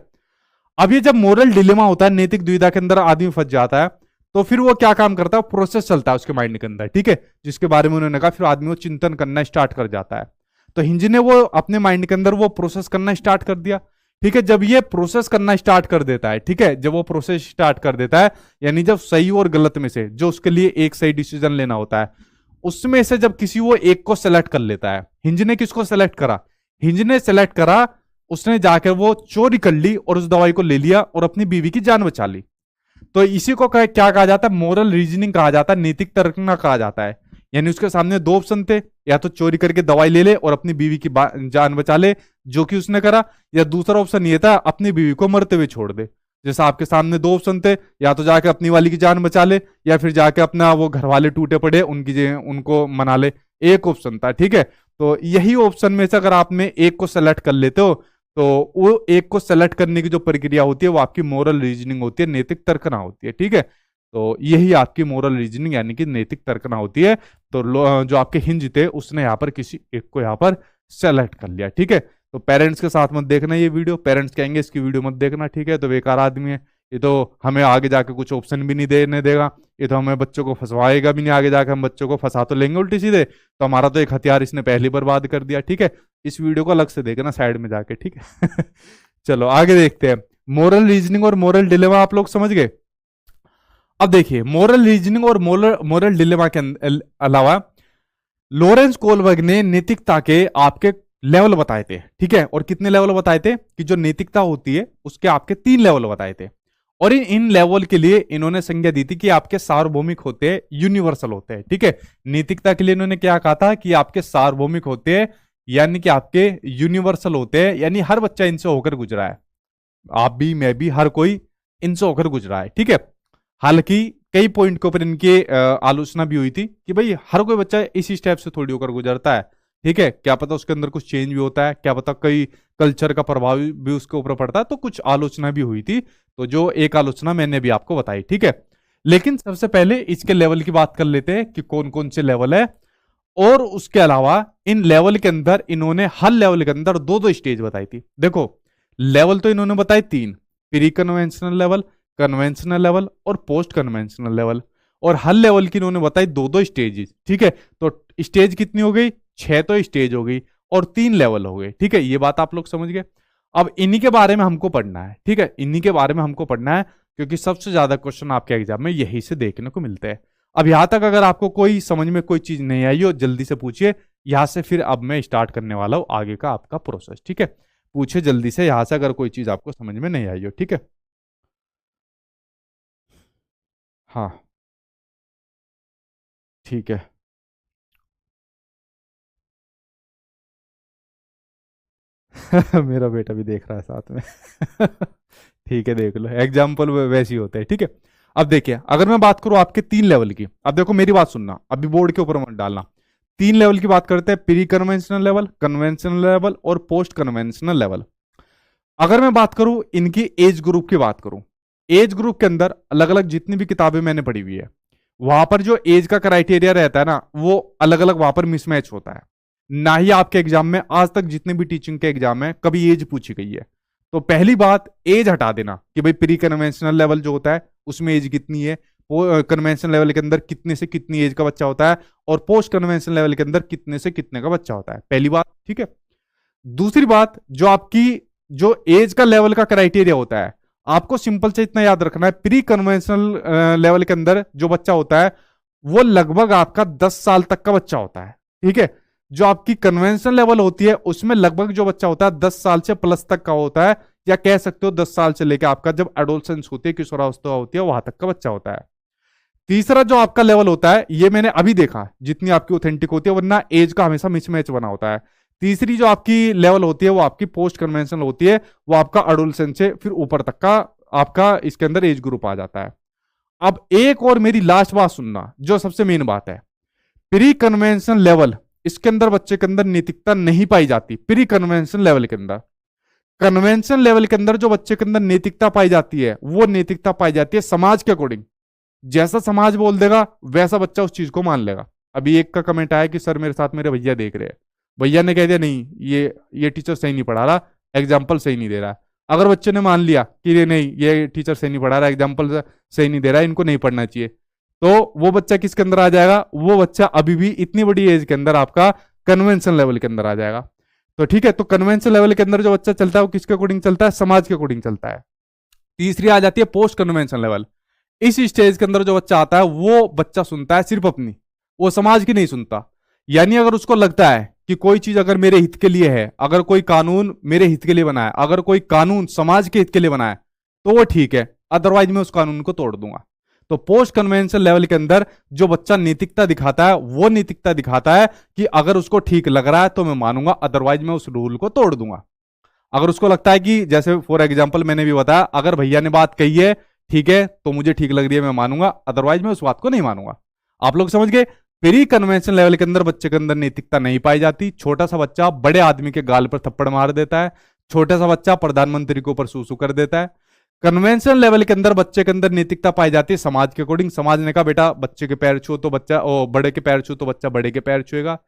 अब ये जब मोरल डिलेमा होता है, नैतिक दुविधा के अंदर आदमी फंस जाता है, तो फिर वो क्या काम करता है, प्रोसेस चलता है उसके माइंड के अंदर, ठीक है, जिसके बारे में उन्होंने कहा, फिर आदमी वो चिंतन करना स्टार्ट कर जाता है। तो हिंज ने वो अपने माइंड के अंदर वो प्रोसेस करना स्टार्ट कर दिया, ठीक है। जब ये प्रोसेस करना स्टार्ट कर देता है, ठीक है, जब वो प्रोसेस स्टार्ट कर देता है, यानी जब सही और गलत में से जो उसके लिए एक सही डिसीजन लेना होता है, उसमें से जब किसी वो एक को सेलेक्ट कर लेता है, हिंज ने किसको सेलेक्ट करा, हिंज ने सेलेक्ट करा, उसने जाकर वो चोरी कर ली और उस दवाई को ले लिया और अपनी बीवी की जान बचा ली। तो इसी को क्या कहा जाता है, मोरल रीजनिंग कहा जाता है, नैतिक तर्कना कहा जाता है। यानी उसके सामने दो ऑप्शन थे, या तो चोरी करके दवाई ले ले और अपनी बीवी की जान बचा ले, जो कि उसने करा, या दूसरा ऑप्शन ये था अपनी बीवी को मरते हुए छोड़ दे। जैसा आपके सामने दो ऑप्शन थे, या तो जाके अपनी वाली की जान बचा ले, या फिर जाके अपना वो घर वाले टूटे पड़े उनको मना ले। एक ऑप्शन था, ठीक है। तो यही ऑप्शन में से अगर आप में एक को सेलेक्ट कर लेते हो, तो वो एक को सेलेक्ट करने की जो प्रक्रिया होती है वो आपकी मोरल रीजनिंग होती है, नैतिक तर्कना होती है, ठीक है। तो यही आपकी मोरल रीजनिंग यानी कि नैतिक तर्कना होती है। तो जो आपके हिंज थे उसने यहाँ पर किसी एक को यहाँ पर सेलेक्ट कर लिया, ठीक है। तो पेरेंट्स के साथ मत देखना ये वीडियो, पेरेंट्स कहेंगे इसकी वीडियो मत देखना, ठीक है, तो बेकार आदमी है ये, तो हमें आगे जाके कुछ ऑप्शन भी नहीं देने देगा, ये तो हमें बच्चों को फंसवाएगा भी नहीं, आगे जाके हम बच्चों को फंसा तो लेंगे उल्टी सीधे, तो हमारा तो एक हथियार इसने पहले बर्बाद कर दिया, ठीक है। इस वीडियो को अलग से देखना साइड में जाके, ठीक है। चलो आगे देखते हैं। मोरल रीजनिंग और मोरल डिलेमा आप लोग समझ गए। अब देखिए मोरल रीजनिंग और मोरल डिलेमा के अलावा लॉरेंस कोलबर्ग ने नैतिकता के आपके लेवल बताए थे, ठीक है। और कितने लेवल बताए थे कि जो नैतिकता होती है उसके आपके 3 लेवल बताए थे। और इन लेवल के लिए इन्होंने संज्ञा दी थी कि आपके सार्वभौमिक होते हैं, यूनिवर्सल होते हैं, ठीक है। नैतिकता के लिए इन्होंने क्या कहा था कि आपके सार्वभौमिक होते हैं, यानी कि आपके यूनिवर्सल होते हैं, यानी हर बच्चा इनसे होकर गुजरा है, आप भी, मैं भी, हर कोई इनसे होकर गुजरा है, ठीक है। हालांकि कई पॉइंट के ऊपर इनकी आलोचना भी हुई थी कि भाई हर कोई बच्चा इसी स्टेप से थोड़ी होकर गुजरता है, ठीक है, क्या पता उसके अंदर कुछ चेंज भी होता है, क्या पता कई कल्चर का प्रभाव भी उसके ऊपर पड़ता है, तो कुछ आलोचना भी हुई थी। तो जो एक आलोचना मैंने भी आपको बताई, ठीक है। लेकिन सबसे पहले इसके लेवल की बात कर लेते हैं कि कौन कौन से लेवल है। और उसके अलावा इन लेवल के अंदर इन्होंने हर लेवल के अंदर 2-2 स्टेज बताई थी। देखो लेवल तो इन्होंने बताए 3, pre conventional level, conventional level और पोस्ट कन्वेंशनल लेवल। और हर लेवल की इन्होंने बताई 2-2 स्टेजेस, ठीक है। तो स्टेज कितनी हो गई, 6 तो स्टेज हो गई और 3 लेवल हो गए, ठीक है। ये बात आप लोग समझ गए। अब इन्हीं के बारे में हमको पढ़ना है, ठीक है, इन्हीं के बारे में हमको पढ़ना है, क्योंकि सबसे ज्यादा क्वेश्चन आपके एग्जाम में यही से देखने को मिलते हैं। अब यहां तक अगर आपको कोई समझ में कोई चीज नहीं आई हो जल्दी से पूछिए, यहां से फिर अब मैं स्टार्ट करने वाला हूं आगे का आपका प्रोसेस, ठीक है। पूछिए जल्दी से यहां से अगर कोई चीज आपको समझ में नहीं आई हो, ठीक है। हाँ ठीक है। मेरा बेटा भी देख रहा है साथ में। ठीक है देख लो, एग्जाम्पल वैसे ही होते हैं, ठीक है। अब देखिए अगर मैं बात करूं आपके 3 लेवल की, अब देखो मेरी बात सुनना, अभी बोर्ड के ऊपर मत डालना। 3 लेवल की बात करते हैं, pre conventional level, conventional level और पोस्ट कन्वेंशनल लेवल। अगर मैं बात करूं इनकी एज ग्रुप की बात करूं, एज ग्रुप के अंदर अलग अलग जितनी भी किताबें मैंने पढ़ी हुई है, वहां पर जो एज का क्राइटेरिया रहता है ना, वो अलग अलग वहां पर मिसमैच होता है। ना ही आपके एग्जाम में आज तक जितने भी टीचिंग के एग्जाम है कभी एज पूछी गई है। तो पहली बात एज हटा देना कि भाई प्री कन्वेंशनल लेवल जो होता है उसमें एज कितनी है, कन्वेंशनल लेवल के अंदर कितने से कितनी एज का बच्चा होता है, और पोस्ट कन्वेंशनल लेवल के अंदर कितने से कितने का बच्चा होता है, पहली बात, ठीक है। दूसरी बात, जो आपकी जो एज का लेवल का क्राइटेरिया होता है, आपको सिंपल से इतना याद रखना है, प्री कन्वेंशनल लेवल के अंदर जो बच्चा होता है वो लगभग आपका 10 साल तक का बच्चा होता है, ठीक है। जो आपकी कन्वेंशनल लेवल होती है उसमें लगभग जो बच्चा होता है 10 साल से प्लस तक का होता है, या कह सकते हो 10 साल से लेकर आपका जब एडोलसेंस होती है, किशोरावस्था होती है, वहां तक का बच्चा होता है। तीसरा जो आपका लेवल होता है, ये मैंने अभी देखा जितनी आपकी ऑथेंटिक होती है, वरना एज का हमेशा मिसमैच बना होता है। तीसरी जो आपकी लेवल होती है वो आपकी पोस्ट कन्वेंशनल होती है, वो आपका एडोलसेंस से फिर ऊपर तक का आपका इसके अंदर एज ग्रुप आ जाता है। अब एक और मेरी लास्ट बात सुनना, जो सबसे मेन बात है, प्री कन्वेंशन लेवल, इसके अंदर बच्चे के अंदर नैतिकता नहीं पाई जाती। प्री कन्वेंशन लेवल के अंदर, कन्वेंशन लेवल के अंदर जो बच्चे के अंदर नैतिकता पाई जाती है, वो नैतिकता पाई जाती है समाज के अकॉर्डिंग। जैसा समाज बोल देगा वैसा बच्चा उस चीज को मान लेगा। अभी एक का कमेंट आया कि सर मेरे साथ मेरे भैया देख रहे हैं, भैया ने कह दिया नहीं ये टीचर सही नहीं पढ़ा रहा, एग्जाम्पल सही नहीं दे रहा। अगर बच्चे ने मान लिया कि ये नहीं ये टीचर सही नहीं पढ़ा रहा, एग्जाम्पल सही नहीं दे रहा, इनको नहीं पढ़ना चाहिए, तो वो बच्चा किसके अंदर आ जाएगा, वो बच्चा अभी भी इतनी बड़ी एज के अंदर आपका कन्वेंशन लेवल के अंदर आ जाएगा। तो ठीक है, तो कन्वेंशन लेवल के अंदर जो बच्चा चलता है वो किसके अकॉर्डिंग चलता है, समाज के अकॉर्डिंग चलता है। तीसरी आ जाती है पोस्ट कन्वेंशन लेवल। इस स्टेज के अंदर जो बच्चा आता है वो बच्चा सुनता है सिर्फ अपनी, वो समाज की नहीं सुनता। यानी अगर उसको लगता है कि कोई चीज अगर मेरे हित के लिए है, अगर कोई कानून मेरे हित के लिए बना है, अगर कोई कानून समाज के हित के लिए बना है तो वो ठीक है, अदरवाइज मैं उस कानून को तोड़ दूंगा। तो पोस्ट कन्वेंशनल लेवल के अंदर जो बच्चा नैतिकता दिखाता है वो नैतिकता दिखाता है कि अगर उसको ठीक लग रहा है तो मैं मानूंगा, अदरवाइज मैं उस रूल को तोड़ दूंगा। अगर उसको लगता है कि जैसे फॉर एग्जाम्पल मैंने भी बताया, अगर भैया ने बात कही है ठीक है तो मुझे ठीक लग रही है मैं मानूंगा, अदरवाइज मैं उस बात को नहीं मानूंगा। आप लोग समझ गए। प्री कन्वेंशनल लेवल के अंदर बच्चे के अंदर नैतिकता नहीं पाई जाती। छोटा सा बच्चा बड़े आदमी के गाल पर थप्पड़ मार देता है, छोटा सा बच्चा प्रधानमंत्री के ऊपर सूसू कर देता है। कन्वेंशनल लेवल के अंदर बच्चे के अंदर नैतिकता पाई जाती है समाज के अकॉर्डिंग। समाज ने कहा बेटा बच्चे के पैर छू तो बच्चा, बड़े के पैर छू तो बच्चा बड़े के पैर छुएगा।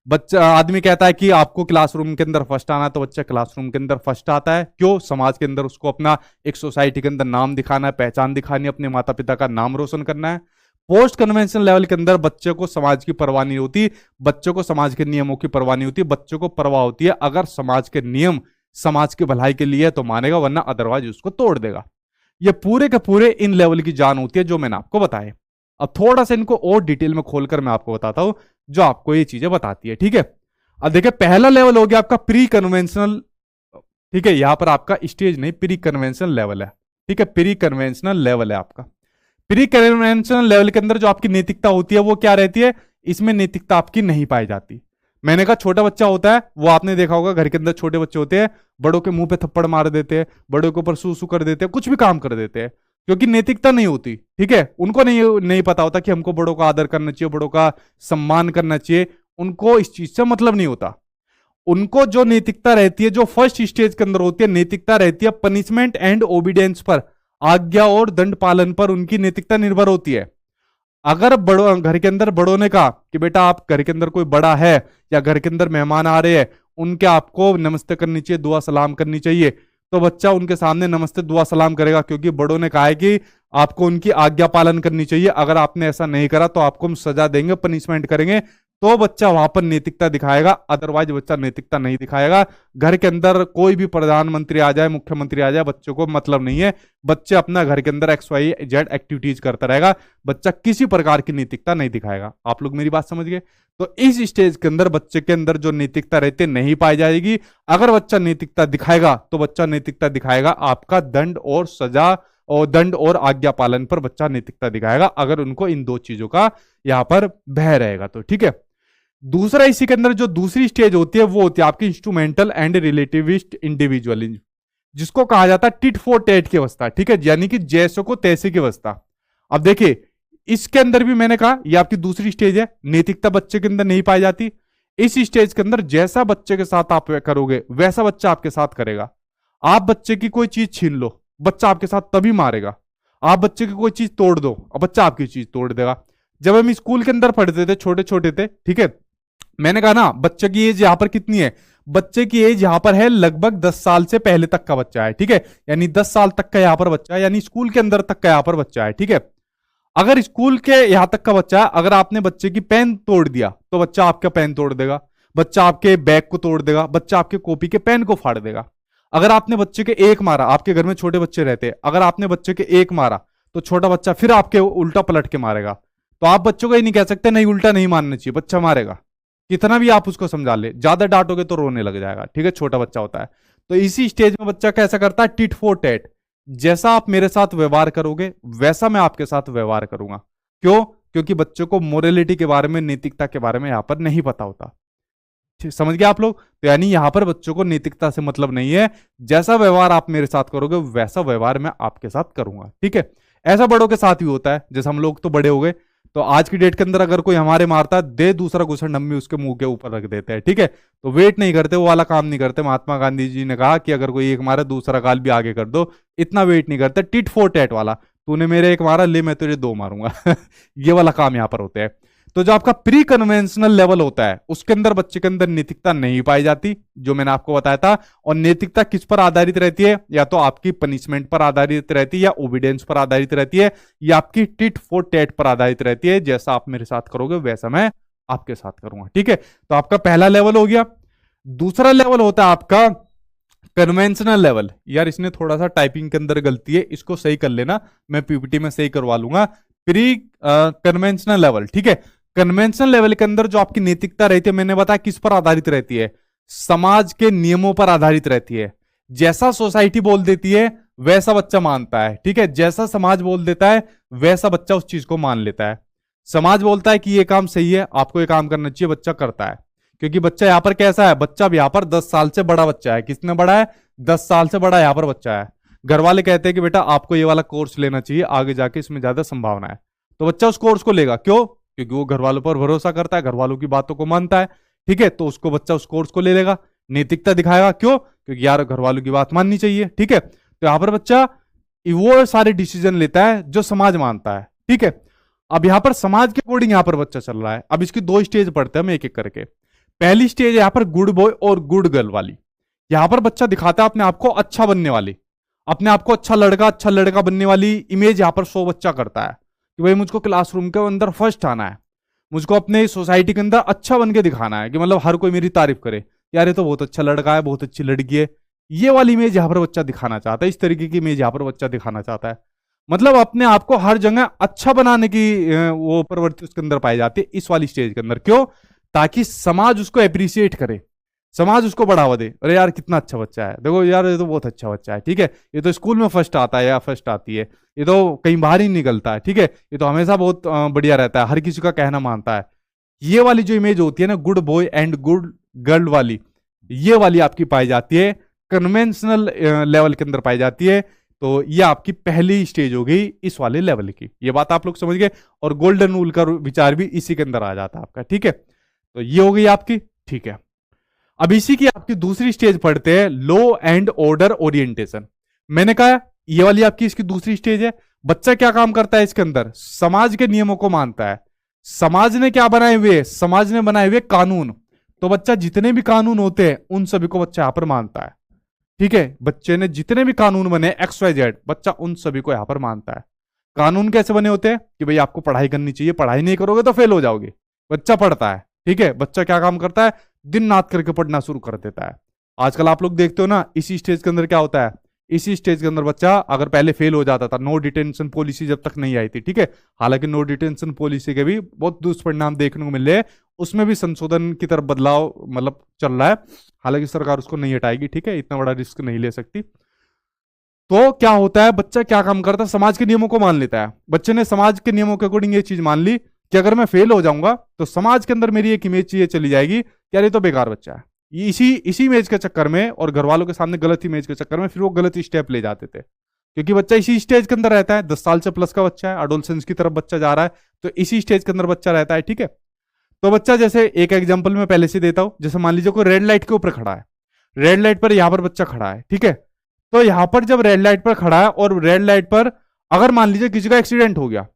बच्चा, आदमी कहता है कि आपको क्लासरूम के अंदर फर्स्ट आना है तो बच्चा क्लासरूम के अंदर फर्स्ट आता है। क्यों? समाज के अंदर उसको अपना एक सोसाइटी के अंदर नाम दिखाना है, पहचान दिखानी है, अपने माता पिता का नाम रोशन करना है। पोस्ट कन्वेंशनल लेवल के अंदर बच्चे को समाज की परवाह नहीं होती, बच्चों को समाज के नियमों की परवाह नहीं होती। बच्चों को परवाह होती है अगर समाज के नियम समाज की भलाई के लिए तो मानेगा, वरना अदरवाइज उसको तोड़ देगा। ये पूरे के पूरे इन लेवल की जान होती है जो मैंने आपको बताया। अब थोड़ा सा इनको और डिटेल में खोलकर मैं आपको बताता हूं जो आपको ये चीजें बताती है। ठीक है, अब देखिए पहला लेवल हो गया आपका प्री कन्वेंशनल। ठीक है, यहां पर आपका स्टेज नहीं, प्री कन्वेंशनल लेवल है। ठीक है, प्री कन्वेंशनल लेवल है आपका। प्री कन्वेंशनल लेवल के अंदर जो आपकी नैतिकता होती है वो क्या रहती है? इसमें नैतिकता आपकी नहीं पाई जाती। मैंने कहा छोटा बच्चा होता है, वो आपने देखा होगा घर के अंदर छोटे बच्चे होते हैं, बड़ों के मुंह पे थप्पड़ मार देते हैं, बड़ों के ऊपर सूसू कर देते हैं, कुछ भी काम कर देते हैं, क्योंकि नैतिकता नहीं होती। ठीक है, उनको नहीं पता होता कि हमको बड़ों का आदर करना चाहिए, बड़ों का सम्मान करना चाहिए। उनको इस चीज से मतलब नहीं होता। उनको जो नैतिकता रहती है, जो फर्स्ट स्टेज के अंदर होती है, नैतिकता रहती है पनिशमेंट एंड ओबीडियंस पर, आज्ञा और दंड पालन पर उनकी नैतिकता निर्भर होती है। अगर बड़ों घर के अंदर बड़ों ने कहा कि बेटा आप घर के अंदर कोई बड़ा है या घर के अंदर मेहमान आ रहे हैं, उनके आपको नमस्ते करनी चाहिए, दुआ सलाम करनी चाहिए, तो बच्चा उनके सामने नमस्ते दुआ सलाम करेगा, क्योंकि बड़ों ने कहा है कि आपको उनकी आज्ञा पालन करनी चाहिए। अगर आपने ऐसा नहीं करा तो आपको हम सजा देंगे, पनिशमेंट करेंगे, तो बच्चा वहां पर नैतिकता दिखाएगा, अदरवाइज बच्चा नैतिकता नहीं दिखाएगा। घर के अंदर कोई भी प्रधानमंत्री आ जाए, मुख्यमंत्री आ जाए, बच्चों को मतलब नहीं है। बच्चे अपना घर के अंदर XYZ एक्टिविटीज करता रहेगा, बच्चा किसी प्रकार की नैतिकता नहीं दिखाएगा। आप लोग मेरी बात समझ गए। तो इस स्टेज के अंदर बच्चे के अंदर जो नैतिकता रहती है नहीं पाई जाएगी। अगर बच्चा नैतिकता दिखाएगा तो बच्चा नैतिकता दिखाएगा आपका दंड और सजा, और दंड और आज्ञा पालन पर बच्चा नैतिकता दिखाएगा, अगर उनको इन दो चीजों का यहां पर भय रहेगा तो। ठीक है, दूसरा इसी के अंदर जो दूसरी स्टेज होती है वो होती है आपकी इंस्ट्रूमेंटल एंड रिलेटिविस्ट इंडिविजुअलिज्म, जिसको कहा जाता है टिट फॉर टैट की अवस्था। ठीक है, यानी कि जैसे को तैसे की अवस्था। अब देखिए इसके अंदर भी मैंने कहा ये आपकी दूसरी स्टेज है, नैतिकता बच्चे के अंदर नहीं पाई जाती। इस स्टेज के अंदर जैसा बच्चे के साथ आप करोगे वैसा बच्चा आपके साथ करेगा। आप बच्चे की कोई चीज छीन लो, बच्चा आपके साथ तभी मारेगा। आप बच्चे की कोई चीज तोड़ दो, बच्चा आपकी चीज तोड़ देगा। जब हम स्कूल के अंदर पढ़ते थे, छोटे छोटे थे, ठीक है, मैंने कहा ना बच्चे की एज यहां पर कितनी है? बच्चे की एज यहां पर है लगभग 10 साल से पहले तक का बच्चा है। ठीक है, यानी 10 साल तक का यहां पर बच्चा है, यानी स्कूल के अंदर तक का यहां पर बच्चा है। ठीक है, अगर स्कूल के यहां तक का बच्चा है, अगर आपने बच्चे की पेन तोड़ दिया तो बच्चा आपका पेन तोड़ देगा, बच्चा आपके बैग को तोड़ देगा, बच्चा आपके कॉपी के पेन को फाड़ देगा। अगर आपने बच्चे के एक मारा, आपके घर में छोटे बच्चे रहते हैं, अगर आपने बच्चे के एक मारा तो छोटा बच्चा फिर आपके उल्टा पलट के मारेगा। तो आप बच्चों को ये नहीं कह सकते नहीं उल्टा नहीं मारना चाहिए, बच्चा मारेगा, कितना भी आप उसको समझा ले, ज्यादा डांटोगे तो रोने लग जाएगा। ठीक है, छोटा बच्चा होता है। तो इसी स्टेज में बच्चा कैसा करता है? टिट फॉर टैट, जैसा आप मेरे साथ व्यवहार करोगे वैसा मैं आपके साथ व्यवहार करूंगा। क्यों? क्योंकि बच्चों को मोरालिटी के बारे में, नैतिकता के बारे में यहां पर नहीं पता होता। समझ गए आप लोग? तो यानी यहां पर बच्चों को नैतिकता से मतलब नहीं है, जैसा व्यवहार आप मेरे साथ करोगे वैसा व्यवहार मैं आपके साथ करूंगा। ठीक है, ऐसा बड़ों के साथ भी होता है। जैसे हम लोग तो बड़े हो गए, तो आज की डेट के अंदर अगर कोई हमारे मारता है, दे दूसरा घुसन डम्मी उसके मुंह के ऊपर रख देते हैं। ठीक है, तो वेट नहीं करते, वो वाला काम नहीं करते। महात्मा गांधी जी ने कहा कि अगर कोई एक मारे दूसरा गाल भी आगे कर दो, इतना वेट नहीं करते। टिट फॉर टैट वाला, तूने मेरे एक मारा, ले मैं तुझे दो मारूंगा ये वाला काम यहां पर होता है। तो जो आपका प्री कन्वेंशनल लेवल होता है उसके अंदर बच्चे के अंदर नैतिकता नहीं पाई जाती, जो मैंने आपको बताया था। और नैतिकता किस पर आधारित रहती है? या तो आपकी पनिशमेंट पर आधारित रहती है, या ओबीडियंस पर आधारित रहती है, या आपकी टिट फॉर टैट पर आधारित रहती है। जैसा आप मेरे साथ करोगे वैसा मैं आपके साथ करूंगा। ठीक है, तो आपका पहला लेवल हो गया। दूसरा लेवल होता है आपका कन्वेंशनल लेवल। यार इसने थोड़ा सा टाइपिंग के अंदर गलती है, इसको सही कर लेना, मैं पीपीटी में सही करवा लूंगा। प्री कन्वेंशनल लेवल, ठीक है, कन्वेंशनल लेवल के अंदर जो आपकी नैतिकता रहती है, मैंने बताया किस पर आधारित रहती है, समाज के नियमों पर आधारित रहती है। जैसा सोसाइटी बोल देती है वैसा बच्चा मानता है, ठीक है, जैसा समाज बोल देता है वैसा बच्चा उस चीज को मान लेता है। समाज बोलता है कि ये काम सही है, आपको ये काम करना चाहिए, बच्चा करता है, क्योंकि बच्चा यहां पर कैसा है, बच्चा अब यहां पर 10 साल से बड़ा बच्चा है। किसने बड़ा है, 10 साल से बड़ा यहां पर बच्चा है। घर वाले कहते हैं कि बेटा आपको ये वाला कोर्स लेना चाहिए, आगे जाके इसमें ज्यादा संभावना है, तो बच्चा उस कोर्स को लेगा। क्यों, क्योंकि वो घर वालों पर भरोसा करता है, घर वालों की बातों को मानता है, ठीक है, तो उसको बच्चा उस कोर्स को ले लेगा, नैतिकता दिखाएगा। क्यों, क्योंकि यार घर वालों की बात माननी चाहिए, ठीक है। तो यहां पर बच्चा वो सारे डिसीजन लेता है जो समाज मानता है, ठीक है। अब यहां पर समाज के अकॉर्डिंग यहां पर बच्चा चल रहा है। अब इसकी 2 स्टेज पढ़ते हैं हम एक एक करके। पहली स्टेज है यहां पर गुड बॉय और गुड गर्ल वाली। यहां पर बच्चा दिखाता है अपने आप को अच्छा बनने वाली, अपने आप को अच्छा लड़का बनने वाली इमेज यहां पर शो बच्चा करता है कि भाई मुझको क्लासरूम के अंदर फर्स्ट आना है, मुझको अपने सोसाइटी के अंदर अच्छा बन के दिखाना है, कि मतलब हर कोई मेरी तारीफ करे, यार ये तो बहुत अच्छा लड़का है, बहुत अच्छी लड़की है। ये वाली इमेज यहां पर बच्चा दिखाना चाहता है, इस तरीके की इमेज यहां पर बच्चा दिखाना चाहता है। मतलब अपने आप को हर जगह अच्छा बनाने की वो प्रवृत्ति उसके अंदर पाई जाती है इस वाली स्टेज के अंदर। क्यों, ताकि समाज उसको अप्रिशिएट करे, समाज उसको बढ़ावा दे, अरे यार कितना अच्छा बच्चा है, देखो यार ये तो बहुत अच्छा बच्चा है, ठीक है, ये तो स्कूल में फर्स्ट आता है या फर्स्ट आती है, ये तो कहीं बाहर ही निकलता है, ठीक है, ये तो हमेशा बहुत बढ़िया रहता है, हर किसी का कहना मानता है। ये वाली जो इमेज होती है ना, good boy and good girl वाली, ये वाली आपकी पाई जाती है कन्वेंशनल लेवल के अंदर पाई जाती है। तो ये आपकी पहली स्टेज हो गई इस वाले लेवल की, ये बात आप लोग समझ गए। और गोल्डन रूल का विचार भी इसी के अंदर आ जाता है आपका, ठीक है। तो ये हो गई आपकी, ठीक है। अब इसी की आपकी दूसरी स्टेज पढ़ते हैं, लॉ एंड ऑर्डर ओरिएंटेशन। मैंने कहा ये वाली आपकी इसकी दूसरी स्टेज है। बच्चा क्या काम करता है इसके अंदर, समाज के नियमों को मानता है। समाज ने क्या बनाए हुए, समाज ने बनाए हुए कानून, तो बच्चा जितने भी कानून होते हैं उन सभी को बच्चा यहां पर मानता है, ठीक है। बच्चे ने जितने भी कानून बने XYZ, बच्चा उन सभी को यहां पर मानता है। कानून कैसे बने होते हैं कि भाई आपको पढ़ाई करनी चाहिए, पढ़ाई नहीं करोगे तो फेल हो जाओगे, बच्चा पढ़ता है, ठीक है। बच्चा क्या काम करता है, दिन रात करके पढ़ना शुरू कर देता है। आजकल आप लोग देखते हो ना, इसी स्टेज के अंदर क्या होता है, इसी स्टेज के अंदर बच्चा अगर पहले फेल हो जाता था, नो डिटेंशन पॉलिसी जब तक नहीं आई थी, ठीक है, हालांकि नो डिटेंशन पॉलिसी के भी बहुत दुष्परिणाम देखने को मिल रहे हैं, उसमें भी संशोधन की तरफ बदलाव मतलब चल रहा है, हालांकि सरकार उसको नहीं हटाएगी, ठीक है, इतना बड़ा रिस्क नहीं ले सकती। तो क्या होता है, बच्चा क्या काम करता है, समाज के नियमों को मान लेता है। बच्चे ने समाज के नियमों के अकॉर्डिंग ये चीज मान ली कि अगर मैं फेल हो जाऊंगा तो समाज के अंदर मेरी एक इमेज ये चली जाएगी कि यार ये तो बेकार बच्चा है। इसी इमेज के चक्कर में और घर वालों के सामने गलत इमेज के चक्कर में फिर वो गलत स्टेप ले जाते थे, क्योंकि बच्चा इसी स्टेज के अंदर रहता है, 10 साल से प्लस का बच्चा है, एडोलसेंस की तरफ बच्चा जा रहा है, तो इसी स्टेज के अंदर बच्चा रहता है, ठीक है। तो बच्चा, जैसे एक एग्जांपल मैं पहले से देता हूं, जैसे मान लीजिए कोई रेड लाइट के ऊपर खड़ा है, रेड लाइट पर यहां पर बच्चा खड़ा है, ठीक है। तो यहां पर जब रेड लाइट पर खड़ा है और रेड लाइट पर अगर मान लीजिए किसी का एक्सीडेंट हो गया,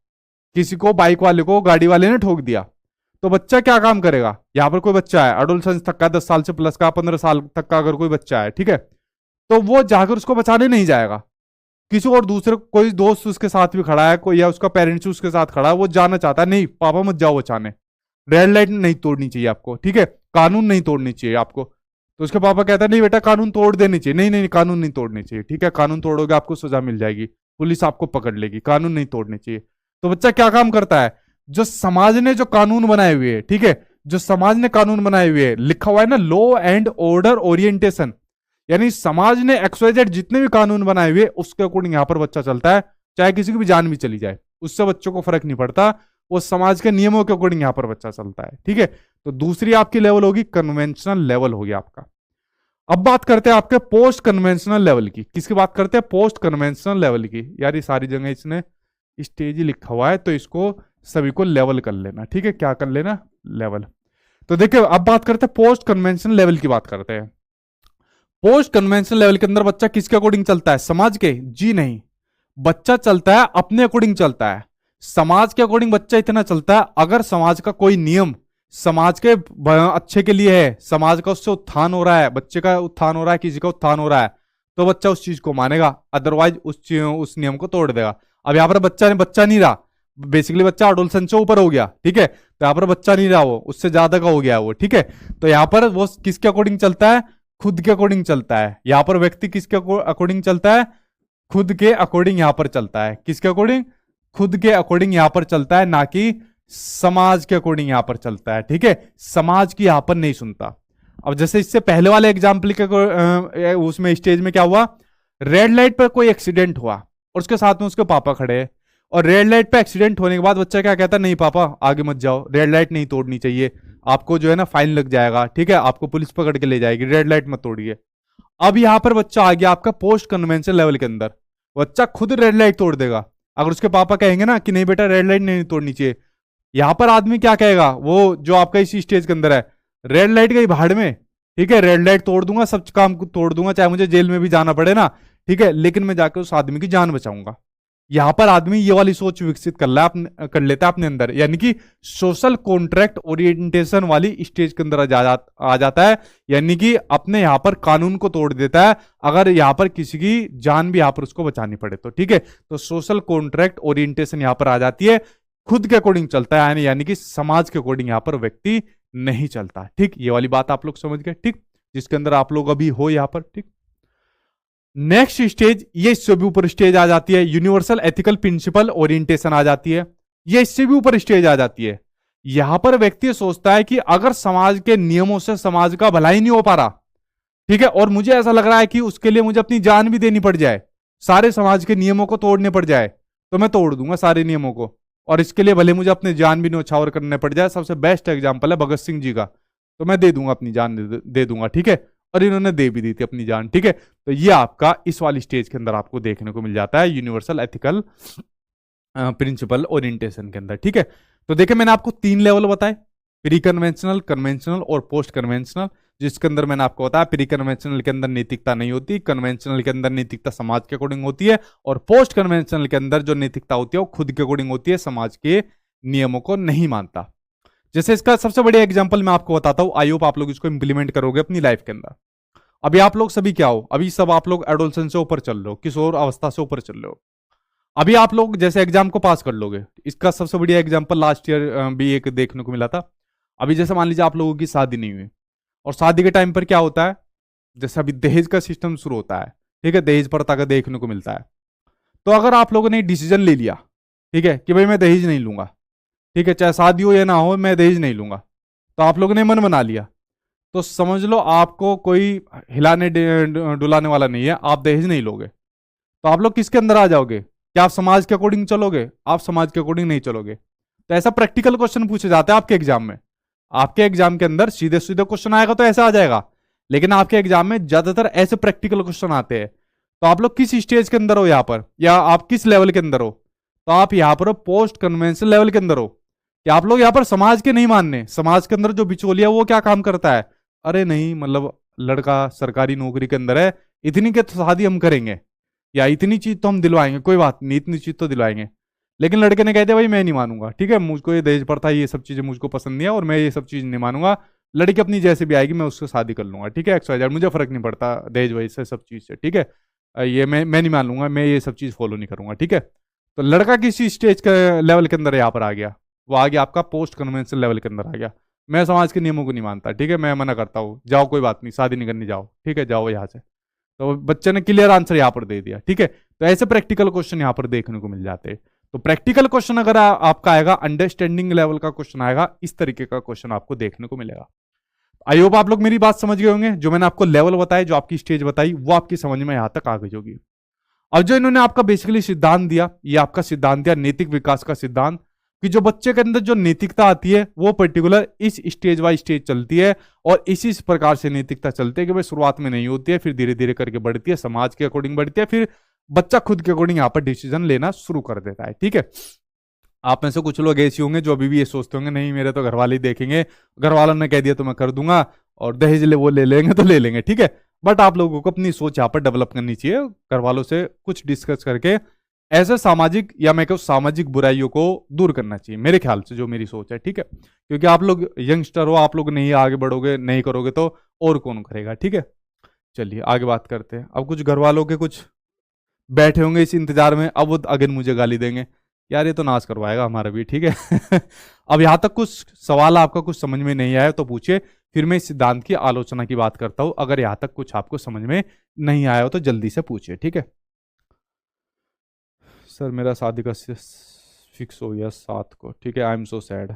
किसी को बाइक वाले को गाड़ी वाले ने ठोक दिया, तो बच्चा क्या काम करेगा, यहां पर कोई बच्चा है एडोलसेंस तक का, 10 साल से प्लस का, 15 साल तक का अगर कोई बच्चा है, ठीक है, तो वो जाकर उसको बचाने नहीं जाएगा, किसी और दूसरे कोई दोस्त उसके साथ भी खड़ा है, कोई या उसका पेरेंट्स उसके साथ खड़ा है, वो जाना चाहता है, नहीं पापा मत जाओ बचाने, रेड लाइट नहीं तोड़नी चाहिए आपको, ठीक है, कानून नहीं तोड़नी चाहिए आपको। तो उसके पापा कहता है नहीं बेटा कानून तोड़ देनी चाहिए, नहीं नहीं कानून नहीं तोड़नी चाहिए, ठीक है, कानून तोड़ोगे आपको सजा मिल जाएगी, पुलिस आपको पकड़ लेगी, कानून नहीं तोड़नी चाहिए। तो बच्चा क्या काम करता है, जो समाज ने जो कानून बनाए हुए है, ठीक है, जो समाज ने कानून बनाए हुए है, लिखा हुआ है ना लॉ एंड ऑर्डर ओरिएंटेशन, यानी समाज ने XYZ जितने भी कानून बनाए हुए उसके अकॉर्डिंग यहां पर बच्चा चलता है, चाहे किसी की भी जान भी चली जाए उससे बच्चों को फर्क नहीं पड़ता, वो समाज के नियमों के अकॉर्डिंग यहां पर बच्चा चलता है, ठीक है। तो दूसरी आपकी लेवल होगी कन्वेंशनल लेवल हो गया आपका। अब बात करते हैं आपके पोस्ट कन्वेंशनल लेवल की। किसकी बात करते हैं, पोस्ट कन्वेंशनल लेवल की। यार ये सारी जगह इसने स्टेज ही लिखा हुआ है, तो इसको सभी को लेवल कर लेना, ठीक है, क्या कर लेना, लेवल। तो देखिए अब बात करते हैं पोस्ट कन्वेंशनल लेवल की बात करते हैं। पोस्ट कन्वेंशनल लेवल के अंदर बच्चा किसके अकॉर्डिंग चलता है, समाज के, जी नहीं, बच्चा चलता है अपने अकॉर्डिंग चलता है। समाज के अकॉर्डिंग बच्चा इतना चलता है, अगर समाज का कोई नियम समाज के अच्छे के लिए है, समाज का उससे उत्थान हो रहा है, बच्चे का उत्थान हो रहा है, किसी का उत्थान हो रहा है, तो बच्चा उस चीज को मानेगा, अदरवाइज उस नियम को तोड़ देगा। अब यहाँ पर बच्चा नहीं रहा, बेसिकली बच्चा एडोलसेंस से ऊपर हो गया, ठीक है, तो यहाँ पर बच्चा नहीं रहा, वो उससे ज्यादा का हो गया वो, ठीक है। तो यहाँ पर वो किसके अकॉर्डिंग चलता है, खुद के अकॉर्डिंग चलता है। यहाँ पर व्यक्ति किसके अकॉर्डिंग चलता है, खुद के अकॉर्डिंग यहाँ पर चलता है। किसके अकॉर्डिंग, खुद के अकॉर्डिंग यहाँ पर चलता है, ना कि समाज के अकॉर्डिंग यहां पर चलता है, ठीक है, समाज की यहां पर नहीं सुनता। अब जैसे इससे पहले वाले एग्जाम्पल के उसमें स्टेज में क्या हुआ, रेड लाइट पर कोई एक्सीडेंट हुआ और उसके साथ में उसके पापा खड़े हैं, और रेड लाइट पे एक्सीडेंट होने के बाद बच्चा क्या कहता है, नहीं पापा आगे मत जाओ, रेड लाइट नहीं तोड़नी चाहिए, आपको जो है ना फाइन लग जाएगा, ठीक है, आपको पुलिस पकड़ के ले जाएगी, रेड लाइट मत तोड़िए। अब यहां पर बच्चा आ गया आपका पोस्ट कन्वेंशन लेवल के अंदर, बच्चा खुद रेड लाइट तोड़ देगा। अगर उसके पापा कहेंगे ना कि नहीं बेटा रेड लाइट नहीं तोड़नी चाहिए, यहां पर आदमी क्या कहेगा, वो जो आपका इसी स्टेज के अंदर है, रेड लाइट गई भाड़ में, ठीक है, रेड लाइट तोड़ दूंगा, सब काम को तोड़ दूंगा, चाहे मुझे जेल में भी जाना पड़े ना, ठीक है, लेकिन मैं जाकर उस आदमी की जान बचाऊंगा। यहां पर आदमी ये वाली सोच विकसित कर लेता है अपने अंदर, यानी कि सोशल कॉन्ट्रैक्ट ओरिएंटेशन वाली स्टेज के अंदर आ जाता है, यानी कि अपने यहां पर कानून को तोड़ देता है अगर यहां पर किसी की जान भी यहां पर उसको बचानी पड़े तो, ठीक है। तो सोशल कॉन्ट्रैक्ट ओरिएंटेशन यहां पर आ जाती है, खुद के अकॉर्डिंग चलता है, यानी कि समाज के अकॉर्डिंग यहां पर व्यक्ति नहीं चलता, ठीक। ये वाली बात आप लोग समझ गए, ठीक, जिसके अंदर आप लोग अभी हो यहां पर, ठीक। नेक्स्ट स्टेज, ये इससे भी ऊपर स्टेज आ जाती है, यूनिवर्सल एथिकल प्रिंसिपल ओरिएंटेशन आ जाती है, ये इससे भी ऊपर स्टेज आ जाती है। यहां पर व्यक्ति सोचता है कि अगर समाज के नियमों से समाज का भला ही नहीं हो पा रहा, ठीक है, और मुझे ऐसा लग रहा है कि उसके लिए मुझे अपनी जान भी देनी पड़ जाए, सारे समाज के नियमों को तोड़ने पड़ जाए, तो मैं तोड़ दूंगा सारे नियमों को, और इसके लिए भले मुझे अपनी जान भी न्यौछावर करने पड़ जाए। सबसे बेस्ट एग्जाम्पल है भगत सिंह जी का, तो मैं दे दूंगा अपनी जान, दे दूंगा, ठीक है, और इन्होंने दे भी दी थी अपनी जान, ठीक है। तो ये आपका इस वाली स्टेज के अंदर आपको देखने को मिल जाता है, यूनिवर्सल एथिकल प्रिंसिपल ओरिएंटेशन के अंदर, ठीक है। तो देखिए मैंने आपको 3 लेवल बताए, प्री कन्वेंशनल, कन्वेंशनल और पोस्ट कन्वेंशनल, जिसके अंदर मैंने आपको बताया प्री कन्वेंशनल के अंदर नैतिकता नहीं होती, कन्वेंशनल के अंदर नैतिकता समाज के अकॉर्डिंग होती है, और पोस्ट कन्वेंशनल के अंदर जो नैतिकता होती है वो खुद के अकॉर्डिंग होती है, समाज के नियमों को नहीं मानता। जैसे इसका सबसे बढ़िया एग्जांपल मैं आपको बताता हूं, आई होप आप लोग इसको इंप्लीमेंट करोगे अपनी लाइफ के अंदर। अभी आप लोग सभी क्या हो, अभी सब आप लोग एडोलसेंस से ऊपर चल रहे हो, किशोर अवस्था से ऊपर चल रहे हो। अभी आप लोग जैसे एग्जाम को पास कर लोगे, इसका सबसे बढ़िया एग्जांपल लास्ट ईयर भी एक देखने को मिला था। अभी जैसे मान लीजिए आप लोगों की शादी नहीं हुई, और शादी के टाइम पर क्या होता है, जैसे अभी दहेज का सिस्टम शुरू होता है, ठीक है, दहेज प्रथा का देखने को मिलता है। तो अगर आप लोगों ने डिसीजन ले लिया, ठीक है, कि भाई मैं दहेज नहीं लूंगा, ठीक है, चाहे शादी हो या ना हो मैं दहेज नहीं लूंगा, तो आप लोगों ने मन बना लिया, तो समझ लो आपको कोई हिलाने डुलाने वाला नहीं है, आप दहेज नहीं लोगे, तो आप लोग किसके अंदर आ जाओगे, क्या आप समाज के अकॉर्डिंग चलोगे, आप समाज के अकॉर्डिंग नहीं चलोगे। तो ऐसा प्रैक्टिकल क्वेश्चन पूछे जाते हैं आपके एग्जाम में, आपके एग्जाम के अंदर सीधे सीधे क्वेश्चन आएगा तो ऐसा आ जाएगा, लेकिन आपके एग्जाम में ज्यादातर ऐसे प्रैक्टिकल क्वेश्चन आते हैं। तो आप लोग किस स्टेज के अंदर हो यहाँ पर, या आप किस लेवल के अंदर हो, तो आप यहाँ पर पोस्ट कन्वेंशन लेवल के अंदर हो, कि आप लोग यहाँ पर समाज के नहीं मानने, समाज के अंदर जो बिचौलिया वो क्या काम करता है, अरे नहीं मतलब लड़का सरकारी नौकरी के अंदर है, इतनी के तो शादी हम करेंगे, या इतनी चीज तो हम दिलवाएंगे, कोई बात नहीं इतनी चीज तो दिलवाएंगे। लेकिन लड़के ने कहते भाई मैं नहीं मानूंगा, ठीक है, मुझको ये दहेज प्रथा ये सब चीजें मुझको पसंद नहीं है, और मैं ये सब चीज नहीं मानूंगा, लड़की अपनी जैसे भी आएगी मैं उससे शादी कर लूंगा, ठीक है, XYZ, मुझे फर्क नहीं पड़ता दहेज वहेज से सब चीज से, ठीक है, ये मैं नहीं मान लूंगा, मैं ये सब चीज फॉलो नहीं करूंगा, ठीक है। तो लड़का किसी स्टेज के लेवल के अंदर यहाँ पर आ गया, वो आ गया आपका पोस्ट कन्वेंशन लेवल के अंदर आ गया, मैं समाज के नियमों को नहीं मानता, ठीक है, मैं मना करता हूँ, जाओ कोई बात नहीं, शादी नहीं करनी, जाओ, ठीक है, जाओ यहाँ से। तो बच्चे ने क्लियर आंसर यहाँ पर दे दिया, ठीक है। तो ऐसे प्रैक्टिकल क्वेश्चन यहाँ पर देखने को मिल जाते हैं। तो प्रैक्टिकल क्वेश्चन अगर आपका आएगा, अंडरस्टैंडिंग लेवल का क्वेश्चन आएगा, इस तरीके का क्वेश्चन आपको देखने को मिलेगा। आई होप आप लोग मेरी बात समझ गए होंगे, जो मैंने आपको लेवल बताया, जो आपकी स्टेज बताई, वो आपकी समझ में यहां तक आ गई होगी। अब जो इन्होंने आपका बेसिकली सिद्धांत दिया, ये आपका सिद्धांत दिया नैतिक विकास का सिद्धांत, कि जो बच्चे के अंदर जो नैतिकता आती है वो पर्टिकुलर इस स्टेज वाइज स्टेज चलती है, और इसी प्रकार से नैतिकता चलती है कि भाई शुरुआत में नहीं होती है, फिर धीरे धीरे करके बढ़ती है, समाज के अकॉर्डिंग बढ़ती है, फिर बच्चा खुद के अकॉर्डिंग यहाँ पर डिसीजन लेना शुरू कर देता है, ठीक है। आप में से कुछ लोग ऐसे होंगे जो अभी भी ये सोचते होंगे नहीं मेरे तो घर वाले ही देखेंगे, घर वालों ने कह दिया तो मैं कर दूंगा, और दहेज वो ले लेंगे तो ले लेंगे, ठीक है। बट आप लोगों को अपनी सोच यहाँ पर डेवलप करनी चाहिए, घर वालों से कुछ डिस्कस करके ऐसे सामाजिक या मैं कहूँ सामाजिक बुराइयों को दूर करना चाहिए, मेरे ख्याल से जो मेरी सोच है, ठीक है। क्योंकि आप लोग यंगस्टर हो, आप लोग नहीं आगे बढ़ोगे, नहीं करोगे तो और कौन करेगा, ठीक है। चलिए आगे बात करते हैं। अब कुछ घर वालों के कुछ बैठे होंगे इस इंतजार में, अब वो अगेन मुझे गाली देंगे, यार ये तो नाश करवाएगा हमारा भी, ठीक है। अब यहां तक कुछ सवाल आपका कुछ समझ में नहीं आया तो पूछिए, फिर मैं इस सिद्धांत की आलोचना की बात करता हूं। अगर यहां तक कुछ आपको समझ में नहीं आया हो तो जल्दी से पूछिए, ठीक है। सर मेरा शादी का फिक्स हो गया 7 को, ठीक है। I am so sad.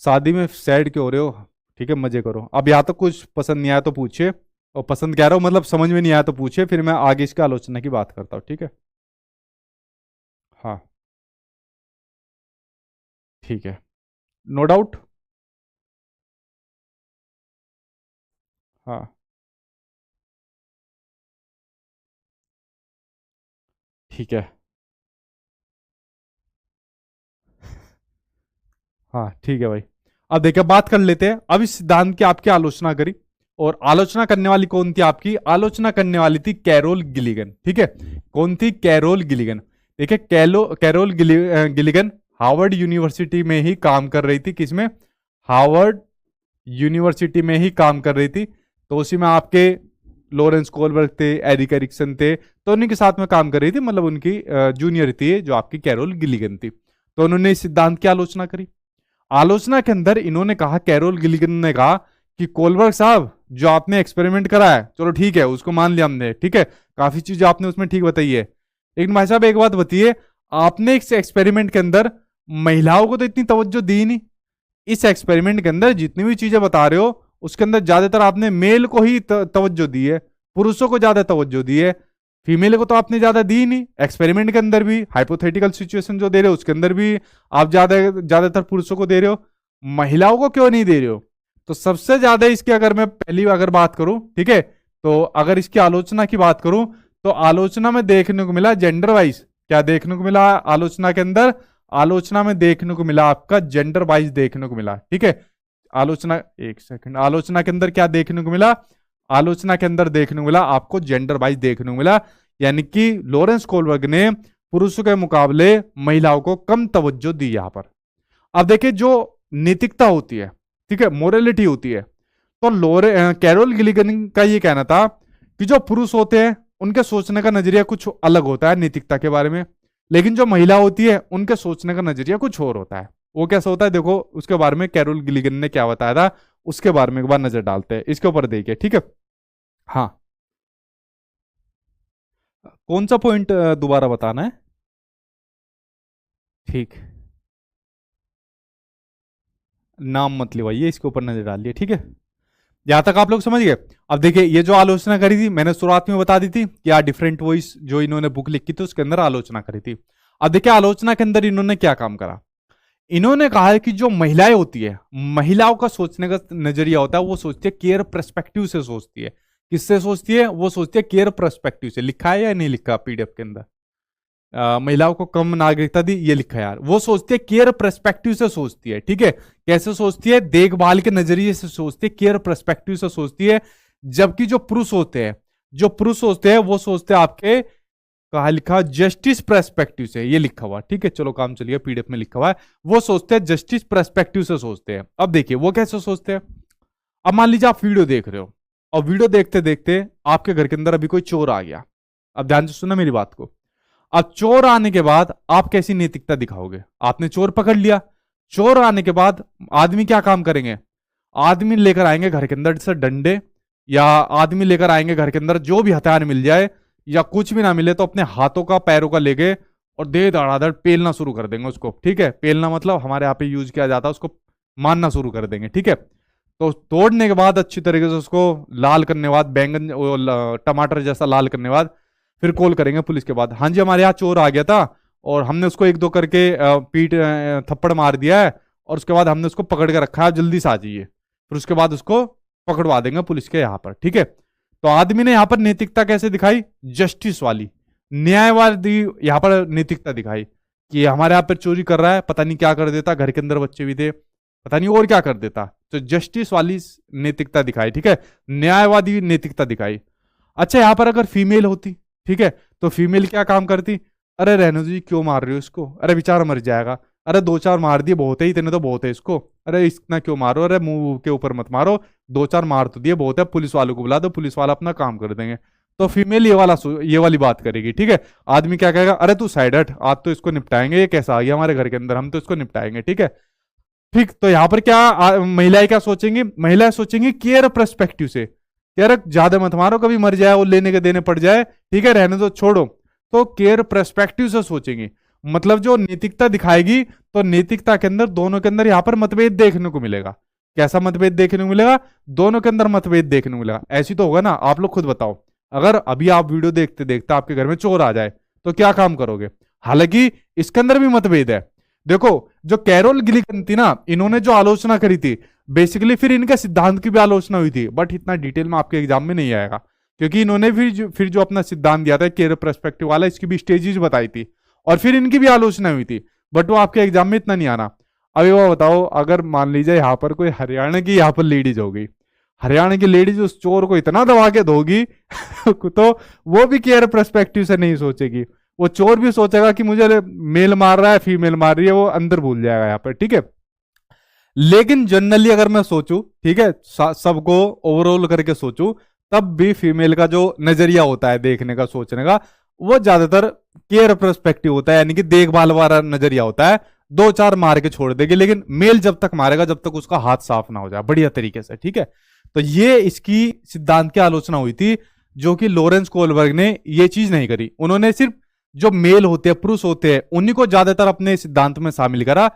शादी में सैड क्यों हो रहे हो? ठीक है, मजे करो। अब या तो कुछ पसंद नहीं आया तो पूछिए, और पसंद कह रहा हूँ मतलब समझ में नहीं आया तो पूछिए, फिर मैं आगे इसकी आलोचना की बात करता हूँ, ठीक है। हाँ, ठीक है, नो डाउट। हाँ, ठीक है। हाँ, ठीक है भाई। अब देखिए, बात कर लेते हैं। अब इस सिद्धांत की आपकी आलोचना करी, और आलोचना करने वाली कौन थी? आपकी आलोचना करने वाली थी कैरोल गिलिगन, ठीक है। कौन थी? Carol Gilligan. देखिए, गिलिगन हार्वर्ड यूनिवर्सिटी में ही काम कर रही थी। किसमें? हार्वर्ड यूनिवर्सिटी में ही काम कर रही थी। तो उसी में आपके लॉरेंस कोलबर्ग थे, एरिक एरिक्सन थे, तो उन्हीं के साथ में काम कर रही थी। मतलब उनकी जूनियर थी जो आपकी कैरोल गिलिगन थी। तो उन्होंने इस सिद्धांत की आलोचना करी। आलोचना के अंदर इन्होंने कहा, कैरोल गिलिगन ने कहा कि कोलबर्ग साहब, जो आपने एक्सपेरिमेंट करा है, चलो ठीक है, उसको मान लिया हमने, ठीक है, काफी चीजें आपने उसमें ठीक बताई है, लेकिन भाई साहब एक बात बताइए, आपने इस एक्सपेरिमेंट के अंदर महिलाओं को तो इतनी तवज्जो दी नहीं। इस एक्सपेरिमेंट के अंदर जितनी भी चीजें बता रहे हो, उसके अंदर ज्यादातर आपने मेल को ही तवज्जो दी है, पुरुषों को ज्यादा तवज्जो दी है, फीमेल को तो आपने ज्यादा दी नहीं। एक्सपेरिमेंट के अंदर भी हाइपोथेटिकल सिचुएशन जो दे रहे हो उसके अंदर भी आप ज्यादातर पुरुषों को दे रहे हो, महिलाओं को क्यों नहीं दे रहे हो? तो सबसे ज्यादा इसकी अगर मैं पहली अगर बात करूं, ठीक है, तो अगर इसकी आलोचना की बात करूं, तो आलोचना में देखने को मिला जेंडर वाइज। क्या देखने को मिला आलोचना के अंदर? आलोचना में देखने को मिला आपका जेंडर वाइज देखने को मिला, ठीक है। आलोचना, एक सेकंड, आलोचना के अंदर क्या देखने को मिला? आलोचना के अंदर देखने को मिला आपको जेंडर वाइज देखने को मिला, यानी कि लॉरेंस कोलबर्ग ने पुरुषों के मुकाबले महिलाओं को कम तवज्जो दी यहां पर। अब देखिए, जो नैतिकता होती है, ठीक है, मोरलिटी होती है, तो कैरोल गिलिगन का ये कहना था कि जो पुरुष होते हैं उनके सोचने का नजरिया कुछ अलग होता है नैतिकता के बारे में, लेकिन जो महिला होती है उनके सोचने का नजरिया कुछ और होता है। वो कैसा होता है, देखो उसके बारे में कैरोल गिलिगन ने क्या बताया था, उसके बारे में एक बार नजर डालते हैं, इसके ऊपर देखिए, ठीक है। हाँ, कौन सा पॉइंट दोबारा बताना है? ठीक, नाम मत लिवाइए, इसके ऊपर नजर डालिए, ठीक है। यहां तक आप लोग समझ गए। अब देखिए, ये जो आलोचना करी थी मैंने शुरुआत में बता दी थी कि यार डिफरेंट वॉइस जो इन्होंने बुक लिखी थी उसके अंदर आलोचना करी थी। अब देखिए, आलोचना के अंदर इन्होंने क्या काम करा। इन्होंने कहा है कि जो महिलाएं होती है, महिलाओं का सोचने का नजरिया होता है, वो सोचती है केयर पर्सपेक्टिव से सोचती है। किससे सोचती है? वो सोचती है केयर पर्सपेक्टिव से। लिखा है या नहीं लिखा पीडीएफ के अंदर? महिलाओं को कम नागरिकता दी, ये लिखा है यार। वो सोचती है केयर पर्सपेक्टिव से सोचती है, ठीक है। कैसे सोचती है? देखभाल के नजरिए से सोचती है, केयर पर्सपेक्टिव से सोचती है। जबकि जो पुरुष होते हैं, जो पुरुष होते हैं वो सोचते हैं आपके, कहा लिखा, जस्टिस पर्सपेक्टिव से, ये लिखा हुआ, ठीक है। चलो काम चलिए, पीडीएफ में लिखा हुआ है। वो सोचते हैं जस्टिस पर्सपेक्टिव से सोचते हैं। अब देखिए वो कैसे सोचते हैं। अब मान लीजिए आप वीडियो देख रहे हो, और वीडियो देखते देखते आपके घर के अंदर अभी कोई चोर आ गया। अब ध्यान से सुना मेरी बात को। अब चोर आने के बाद आप कैसी नैतिकता दिखाओगे? आपने चोर पकड़ लिया, चोर आने के बाद आदमी क्या काम करेंगे? आदमी लेकर आएंगे घर के अंदर से डंडे, या आदमी लेकर आएंगे घर के अंदर जो भी हथियार मिल जाए, या कुछ भी ना मिले तो अपने हाथों का पैरों का लेके और दे धड़ाधड़ पेलना शुरू कर देंगे उसको, ठीक है। पेलना मतलब हमारे यहाँ पे यूज किया जाता है, उसको मारना शुरू कर देंगे, ठीक है। तो तोड़ने के बाद अच्छी तरीके से उसको लाल करने के बाद, बैंगन टमाटर जैसा लाल करने के बाद फिर कॉल करेंगे पुलिस के बाद, हाँ जी हमारे यहाँ चोर आ गया था और हमने उसको एक दो करके पीठ थप्पड़ मार दिया है, और उसके बाद हमने उसको पकड़ के रखा है, आप जल्दी से आ जाइए। फिर उसके बाद उसको पकड़वा देंगे पुलिस के यहाँ पर, ठीक है। तो आदमी ने यहाँ पर नैतिकता कैसे दिखाई? जस्टिस वाली, न्यायवादी यहाँ पर नैतिकता दिखाई कि हमारे यहाँ पर चोरी कर रहा है, पता नहीं क्या कर देता, घर के अंदर बच्चे भी थे, पता नहीं और क्या कर देता। तो जस्टिस वाली नैतिकता दिखाई, ठीक है, न्यायवादी नैतिकता दिखाई। अच्छा, यहां पर अगर फीमेल होती, ठीक है, तो फीमेल क्या काम करती? अरे रहने दो जी, क्यों मार रहे हो इसको, अरे बेचारा मर जाएगा, अरे दो चार मार दिए बहुत है, इतने तो बहुत है इसको, अरे इतना क्यों मारो, अरे मुंह के ऊपर मत मारो, दो चार मार तो दिए बहुत है, पुलिस वालों को बुला दो, पुलिस वाला अपना काम कर देंगे। तो फीमेल ये वाली बात करेगी, ठीक है। आदमी क्या कहेगा? अरे तू साइड हट, आज तो इसको निपटाएंगे, ये कैसा आ गया हमारे घर के अंदर, हम तो इसको निपटाएंगे, ठीक है। ठीक, तो यहां पर क्या महिलाएं क्या सोचेंगी? महिलाएं सोचेंगी केयर पर्सपेक्टिव से, यार ज्यादा मत मारो, कभी मर जाए और लेने के देने पड़ जाए, ठीक है, रहने दो, छोड़ो। तो केयर पर्सपेक्टिव से सोचेंगी। मतलब जो नैतिकता दिखाएगी, तो नैतिकता के अंदर दोनों के अंदर यहाँ पर मतभेद देखने को मिलेगा। कैसा मतभेद देखने को मिलेगा? दोनों के अंदर मतभेद देखने को मिलेगा। ऐसी तो होगा ना, आप लोग खुद बताओ, अगर अभी आप वीडियो देखते देखते आपके घर में चोर आ जाए तो क्या काम करोगे? हालांकि इसके अंदर भी मतभेद है। देखो, जो कैरोल गिलिगन थी ना, इन्होंने जो आलोचना करी थी, बेसिकली फिर इनके सिद्धांत की भी आलोचना हुई थी, बट इतना डिटेल में आपके एग्जाम में नहीं आएगा, क्योंकि इन्होंने फिर जो अपना सिद्धांत दिया था केयर पर्सपेक्टिव वाला, इसकी भी स्टेजेस बताई थी और फिर इनकी भी आलोचना हुई थी, बट वो आपके एग्जाम में इतना नहीं आना। अभी वो बताओ, अगर मान लीजिए यहाँ पर कोई हरियाणा की यहाँ पर लेडीज होगी, हरियाणा की लेडीज उस चोर को इतना दबा के धोगी तो वो भी केयर पर्सपेक्टिव से नहीं सोचेगी, वो चोर भी सोचेगा कि मुझे मेल मार रहा है, फीमेल मार रही है, वो अंदर भूल जाएगा यहाँ पर, ठीक है। लेकिन जनरली अगर मैं सोचूं, ठीक है, सबको ओवरऑल करके सोचूं, तब भी फीमेल का जो नजरिया होता है देखने का, सोचने का, वो ज्यादातर केयर पर्सपेक्टिव होता है, यानी कि देखभाल वाला नजरिया होता है। दो चार मार के छोड़ देगी, लेकिन मेल जब तक मारेगा जब तक उसका हाथ साफ ना हो जाए बढ़िया तरीके से, ठीक है। तो ये इसकी सिद्धांत की आलोचना हुई थी, जो कि लॉरेंस कोलबर्ग ने ये चीज नहीं करी। उन्होंने सिर्फ जो मेल होते हैं, पुरुष होते हैं, उन्हीं को ज्यादातर अपने सिद्धांत में शामिल करा।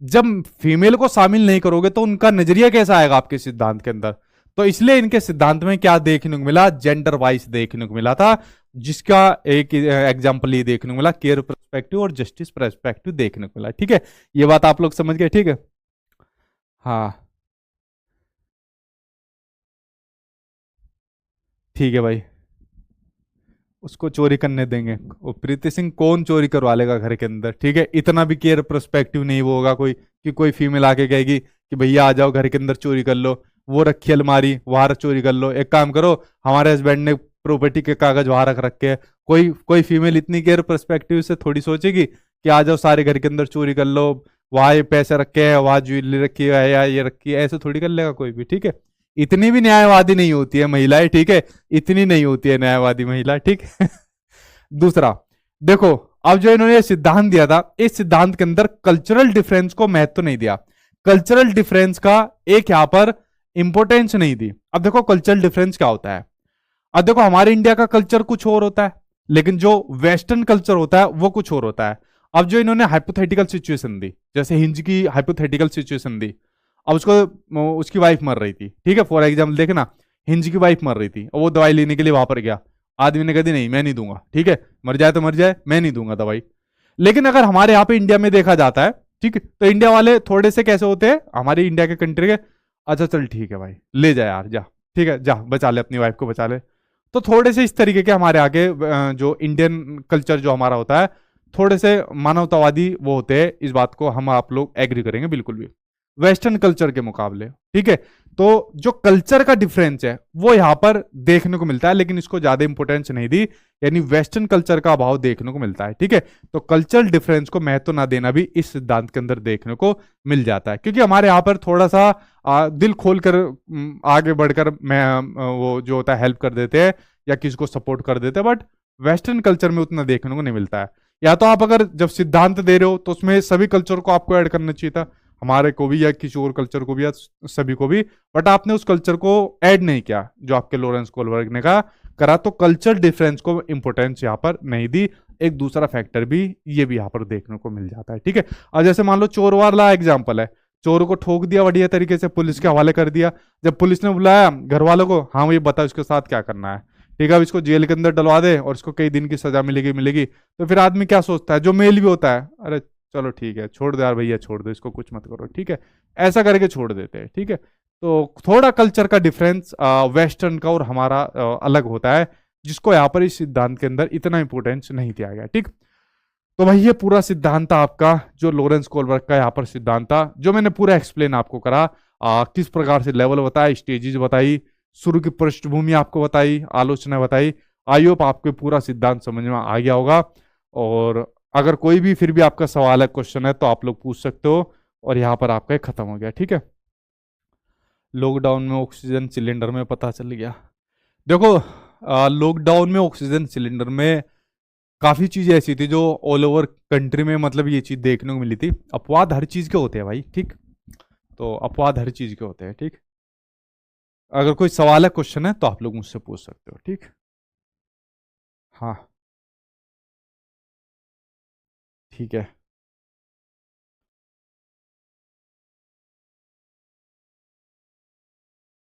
जब फीमेल को शामिल नहीं करोगे तो उनका नजरिया कैसा आएगा आपके सिद्धांत के अंदर? तो इसलिए इनके सिद्धांत में क्या देखने को मिला? जेंडर वाइज देखने को मिला था, जिसका एक एग्जाम्पल ये देखने को मिला, केयर पर्सपेक्टिव और जस्टिस पर्सपेक्टिव देखने को मिला, ठीक है। ये बात आप लोग समझ गए, ठीक है। हाँ, ठीक है भाई, उसको चोरी करने देंगे। वो प्रीति सिंह कौन चोरी करवा लेगा घर के अंदर, ठीक है। इतना भी केयर पर्सपेक्टिव नहीं वो होगा कोई, कि कोई फीमेल आके कहेगी कि भैया आ जाओ घर के अंदर चोरी कर लो, वो रखी अलमारी वहां चोरी कर लो। एक काम करो, हमारे हस्बैंड ने प्रॉपर्टी के कागज वहां रख रखे हैं, कोई कोई फीमेल इतनी केयर पर्सपेक्टिव से थोड़ी सोचेगी कि आ जाओ सारे घर के अंदर चोरी कर लो, वहां ये पैसे रखे हैं, वहां ज्वेलरी रखी है या ये रखी है, ऐसे थोड़ी कर लेगा कोई भी, ठीक है। इतनी भी न्यायवादी नहीं होती है महिलाएं, ठीक है, इतनी नहीं होती है न्यायवादी महिला, ठीक है। दूसरा, देखो, अब जो इन्होंने सिद्धांत दिया था, इस सिद्धांत के अंदर कल्चरल डिफरेंस को महत्व नहीं दिया, कल्चरल डिफरेंस का एक यहां पर इंपॉर्टेंस नहीं दी। अब देखो कल्चरल डिफरेंस क्या होता है। अब देखो, हमारे इंडिया का कल्चर कुछ और होता है, लेकिन जो वेस्टर्न कल्चर होता है वो कुछ और होता है। अब जो इन्होंने हाइपोथेटिकल सिचुएशन दी, जैसे हिंज की हाइपोथेटिकल सिचुएशन दी, अब उसको उसकी वाइफ मर रही थी, ठीक है, फॉर एग्जाम्पल देखना, हिंज की वाइफ मर रही थी और वो दवाई लेने के लिए वहां पर गया, आदमी ने कहा नहीं मैं नहीं दूंगा, ठीक है, मर जाए तो मर जाए, मैं नहीं दूंगा दवाई। लेकिन अगर हमारे यहाँ पे इंडिया में देखा जाता है, ठीक है, तो इंडिया वाले थोड़े से कैसे होते हैं, हमारे इंडिया के कंट्री के, अच्छा चल ठीक है भाई, ले जा यार, जा, ठीक है, जा बचा ले अपनी वाइफ को, बचा ले। तो थोड़े से इस तरीके के हमारे आगे जो इंडियन कल्चर जो हमारा होता है, थोड़े से मानवतावादी वो होते हैं, इस बात को हम आप लोग एग्री करेंगे बिल्कुल भी, वेस्टर्न कल्चर के मुकाबले, ठीक है। तो जो कल्चर का डिफरेंस है वो यहां पर देखने को मिलता है, लेकिन इसको ज्यादा इंपॉर्टेंस नहीं दी, यानी वेस्टर्न कल्चर का अभाव देखने को मिलता है, ठीक है। तो कल्चरल डिफरेंस को महत्व ना देना भी इस सिद्धांत के अंदर देखने को मिल जाता है, क्योंकि हमारे यहाँ पर थोड़ा सा दिल खोलकर आगे बढ़कर वो जो होता है हेल्प कर देते हैं या किसी को सपोर्ट कर देते हैं, बट वेस्टर्न कल्चर में उतना देखने को नहीं मिलता है। या तो आप अगर जब सिद्धांत दे रहे हो तो उसमें सभी कल्चर को आपको ऐड करना चाहिए था, हमारे को भी या किसी और कल्चर को भी या सभी को भी, बट आपने उस कल्चर को ऐड नहीं किया जो आपके लॉरेंस कोलबर्ग ने करा। तो कल्चर डिफरेंस को इंपॉर्टेंस यहाँ पर नहीं दी। एक दूसरा फैक्टर भी ये भी यहाँ पर देखने को मिल जाता है, ठीक है। और जैसे मान लो चोर वाला एग्जाम्पल है, चोर को ठोक दिया बढ़िया तरीके से, पुलिस के हवाले कर दिया। जब पुलिस ने बुलाया घर वालों को, हाँ ये बता उसके साथ क्या करना है, ठीक है, अब इसको जेल के अंदर डलवा दे और इसको कई दिन की सजा मिलेगी, तो फिर आदमी क्या सोचता है, जो मेल भी होता है, अरे चलो ठीक है छोड़ दो यार भैया, छोड़ दो इसको, कुछ मत करो, ठीक है, ऐसा करके छोड़ देते हैं, ठीक है। तो थोड़ा कल्चर का डिफरेंस वेस्टर्न का और हमारा अलग होता है, जिसको यहाँ पर इस सिद्धांत के अंदर इतना इंपॉर्टेंस नहीं दिया गया, ठीक। तो भाई ये पूरा सिद्धांत था आपका, जो लॉरेंस कोलबर्ग का यहाँ पर सिद्धांत था, जो मैंने पूरा एक्सप्लेन आपको करा, किस प्रकार से लेवल बताया, स्टेजेस बताई, शुरू की पृष्ठभूमि आपको बताई, आलोचना बताई। आई होप आपको पूरा सिद्धांत समझ में आ गया होगा। और अगर कोई भी फिर भी आपका सवाल है, क्वेश्चन है, तो आप लोग पूछ सकते हो। और यहाँ पर आपका खत्म हो गया, ठीक है। लॉकडाउन में ऑक्सीजन सिलेंडर में पता चल गया। देखो, लॉकडाउन में ऑक्सीजन सिलेंडर में काफी चीजें ऐसी थी जो ऑल ओवर कंट्री में, मतलब ये चीज देखने को मिली थी। अपवाद हर चीज के होते हैं भाई, ठीक। तो अपवाद हर चीज के होते हैं, ठीक। अगर कोई सवाल है, क्वेश्चन है, तो आप लोग मुझसे पूछ सकते हो, ठीक। हाँ, ठीक है।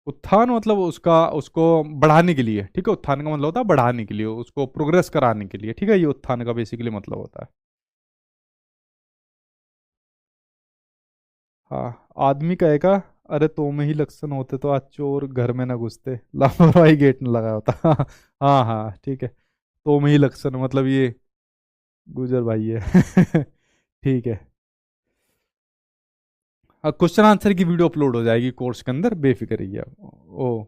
उत्थान मतलब उसका उसको बढ़ाने के लिए, ठीक है। उत्थान का मतलब होता है बढ़ाने के लिए, उसको प्रोग्रेस कराने के लिए, ठीक है। ये उत्थान का बेसिकली मतलब होता है। हाँ, आदमी कहेगा, अरे तो में ही लक्षण होते तो आज चोर घर में ना घुसते, लापरवाही गेट न लगा होता। हाँ हाँ ठीक है। तो में ही लक्षण मतलब ये गुजर भाई है। ठीक है। क्वेश्चन आंसर की वीडियो अपलोड हो जाएगी कोर्स के अंदर, बेफिक्र रहिए आप। ओ,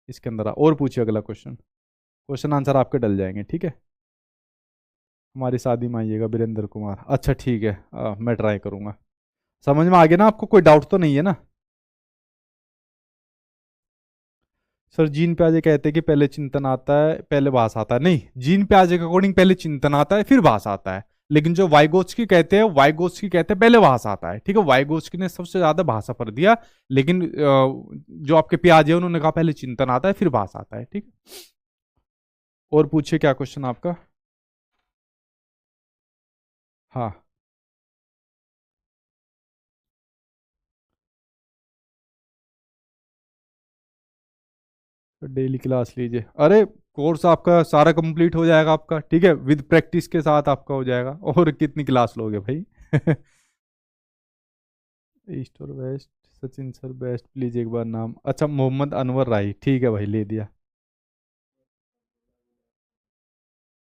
इसके अंदर और पूछिए अगला क्वेश्चन। क्वेश्चन आंसर आपके डल जाएंगे, ठीक है। हमारी शादी में आइएगा, वीरेंद्र कुमार, अच्छा ठीक है। मैं ट्राई करूंगा। समझ में आ गया ना आपको, कोई डाउट तो नहीं है ना? सर जीन प्याजे कहते हैं कि पहले चिंतन आता है पहले भास आता है, नहीं, जीन प्याजे के अकॉर्डिंग पहले चिंतन आता है फिर भास आता है। लेकिन जो वाइगोत्स्की कहते हैं, वाइगोत्स्की कहते हैं पहले भास आता है, ठीक है। वाइगोत्स्की ने सबसे ज्यादा भाषा पर दिया। लेकिन जो आपके प्याजे उन्होंने कहा पहले चिंतन आता है फिर भास आता है, ठीक है। और पूछिए क्या क्वेश्चन आपका। हाँ, तो डेली क्लास लीजिए, अरे कोर्स आपका सारा कंप्लीट हो जाएगा आपका, ठीक है। विद प्रैक्टिस के साथ आपका हो जाएगा। और कितनी क्लास लोगे भाई? ईस्ट और west, Sachin sir best please एक बार नाम, अच्छा मोहम्मद अनवर राही, ठीक है भाई, ले दिया।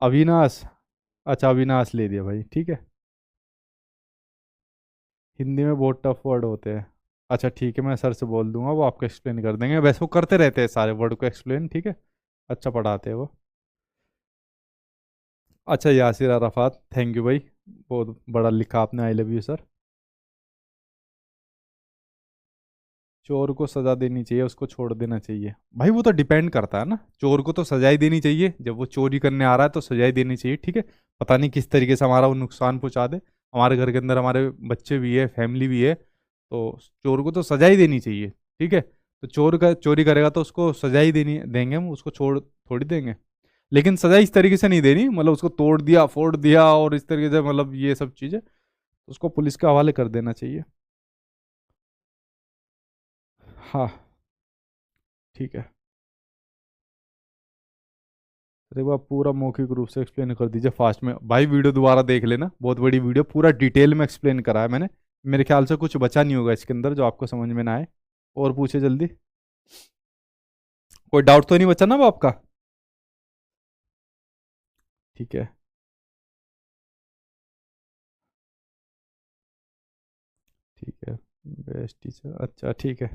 अविनाश, अच्छा अविनाश ले दिया भाई, ठीक है। हिंदी में बहुत टफ वर्ड होते हैं। अच्छा ठीक है, मैं सर से बोल दूंगा, वो आपको एक्सप्लेन कर देंगे, वैसे वो करते रहते हैं सारे वर्ड को एक्सप्लेन, ठीक है। अच्छा पढ़ाते हैं वो। अच्छा यासिर अराफात, थैंक यू भाई, बहुत बड़ा लिखा आपने, आई लव यू सर। चोर को सजा देनी चाहिए, उसको छोड़ देना चाहिए? भाई वो तो डिपेंड करता है ना, चोर को तो सजा ही देनी चाहिए, जब वो चोरी करने आ रहा है तो सजा ही देनी चाहिए, ठीक है। पता नहीं किस तरीके से हमारा वो नुकसान पहुंचा दे, हमारे घर के अंदर हमारे बच्चे भी है, फैमिली भी है, तो चोर को तो सजा ही देनी चाहिए, ठीक है। तो चोर का चोरी करेगा तो उसको सजा ही देनी देंगे हम, उसको छोड़ थोड़ी देंगे। लेकिन सजा इस तरीके से नहीं देनी, मतलब उसको तोड़ दिया फोड़ दिया और इस तरीके से, मतलब ये सब चीजें, तो उसको पुलिस के हवाले कर देना चाहिए। हाँ ठीक है। अरे वो आप पूरा मौखिक रूप से एक्सप्लेन कर दीजिए फास्ट में भाई, वीडियो दोबारा देख लेना, बहुत बड़ी वीडियो, पूरा डिटेल में एक्सप्लेन करा है मैंने। मेरे ख्याल से कुछ बचा नहीं होगा इसके अंदर जो आपको समझ में ना आए। और पूछे जल्दी, कोई डाउट तो नहीं बचा ना वो आपका? ठीक है। ठीक है, बेस्ट टीचर, अच्छा ठीक है।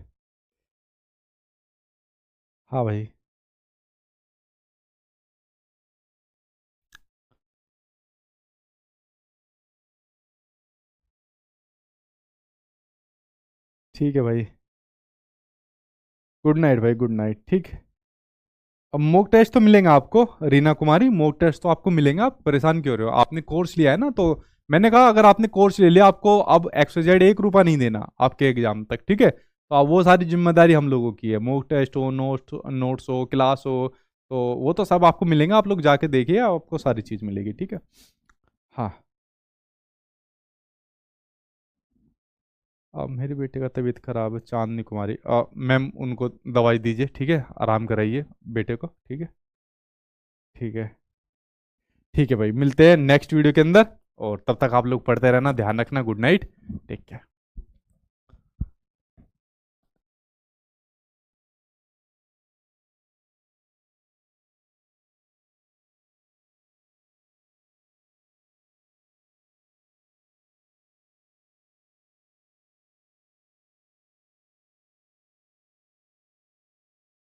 हाँ भाई। ठीक है भाई, गुड नाइट भाई, गुड नाइट, ठीक। अब मॉक टेस्ट तो मिलेंगे आपको, रीना कुमारी, मॉक टेस्ट तो आपको मिलेंगे, आप परेशान क्यों हो रहे हो? आपने कोर्स लिया है ना, तो मैंने कहा अगर आपने कोर्स ले लिया, आपको अब XYZ 1 रुपया नहीं देना आपके एग्जाम तक, ठीक है। तो अब वो सारी जिम्मेदारी हम लोगों की है, मॉक टेस्ट हो, नोट्स हो, क्लास हो, तो वो तो सब आपको मिलेंगे, आप लोग जाके देखिए, आपको सारी चीज़ मिलेगी, ठीक है। हाँ। अब मेरे बेटे का तबीयत खराब है, चांदनी कुमारी, मैम उनको दवाई दीजिए, ठीक है, आराम कराइए बेटे को, ठीक है। ठीक है। ठीक है भाई, मिलते हैं नेक्स्ट वीडियो के अंदर। और तब तक आप लोग पढ़ते रहना, ध्यान रखना, गुड नाइट, टेक केयर।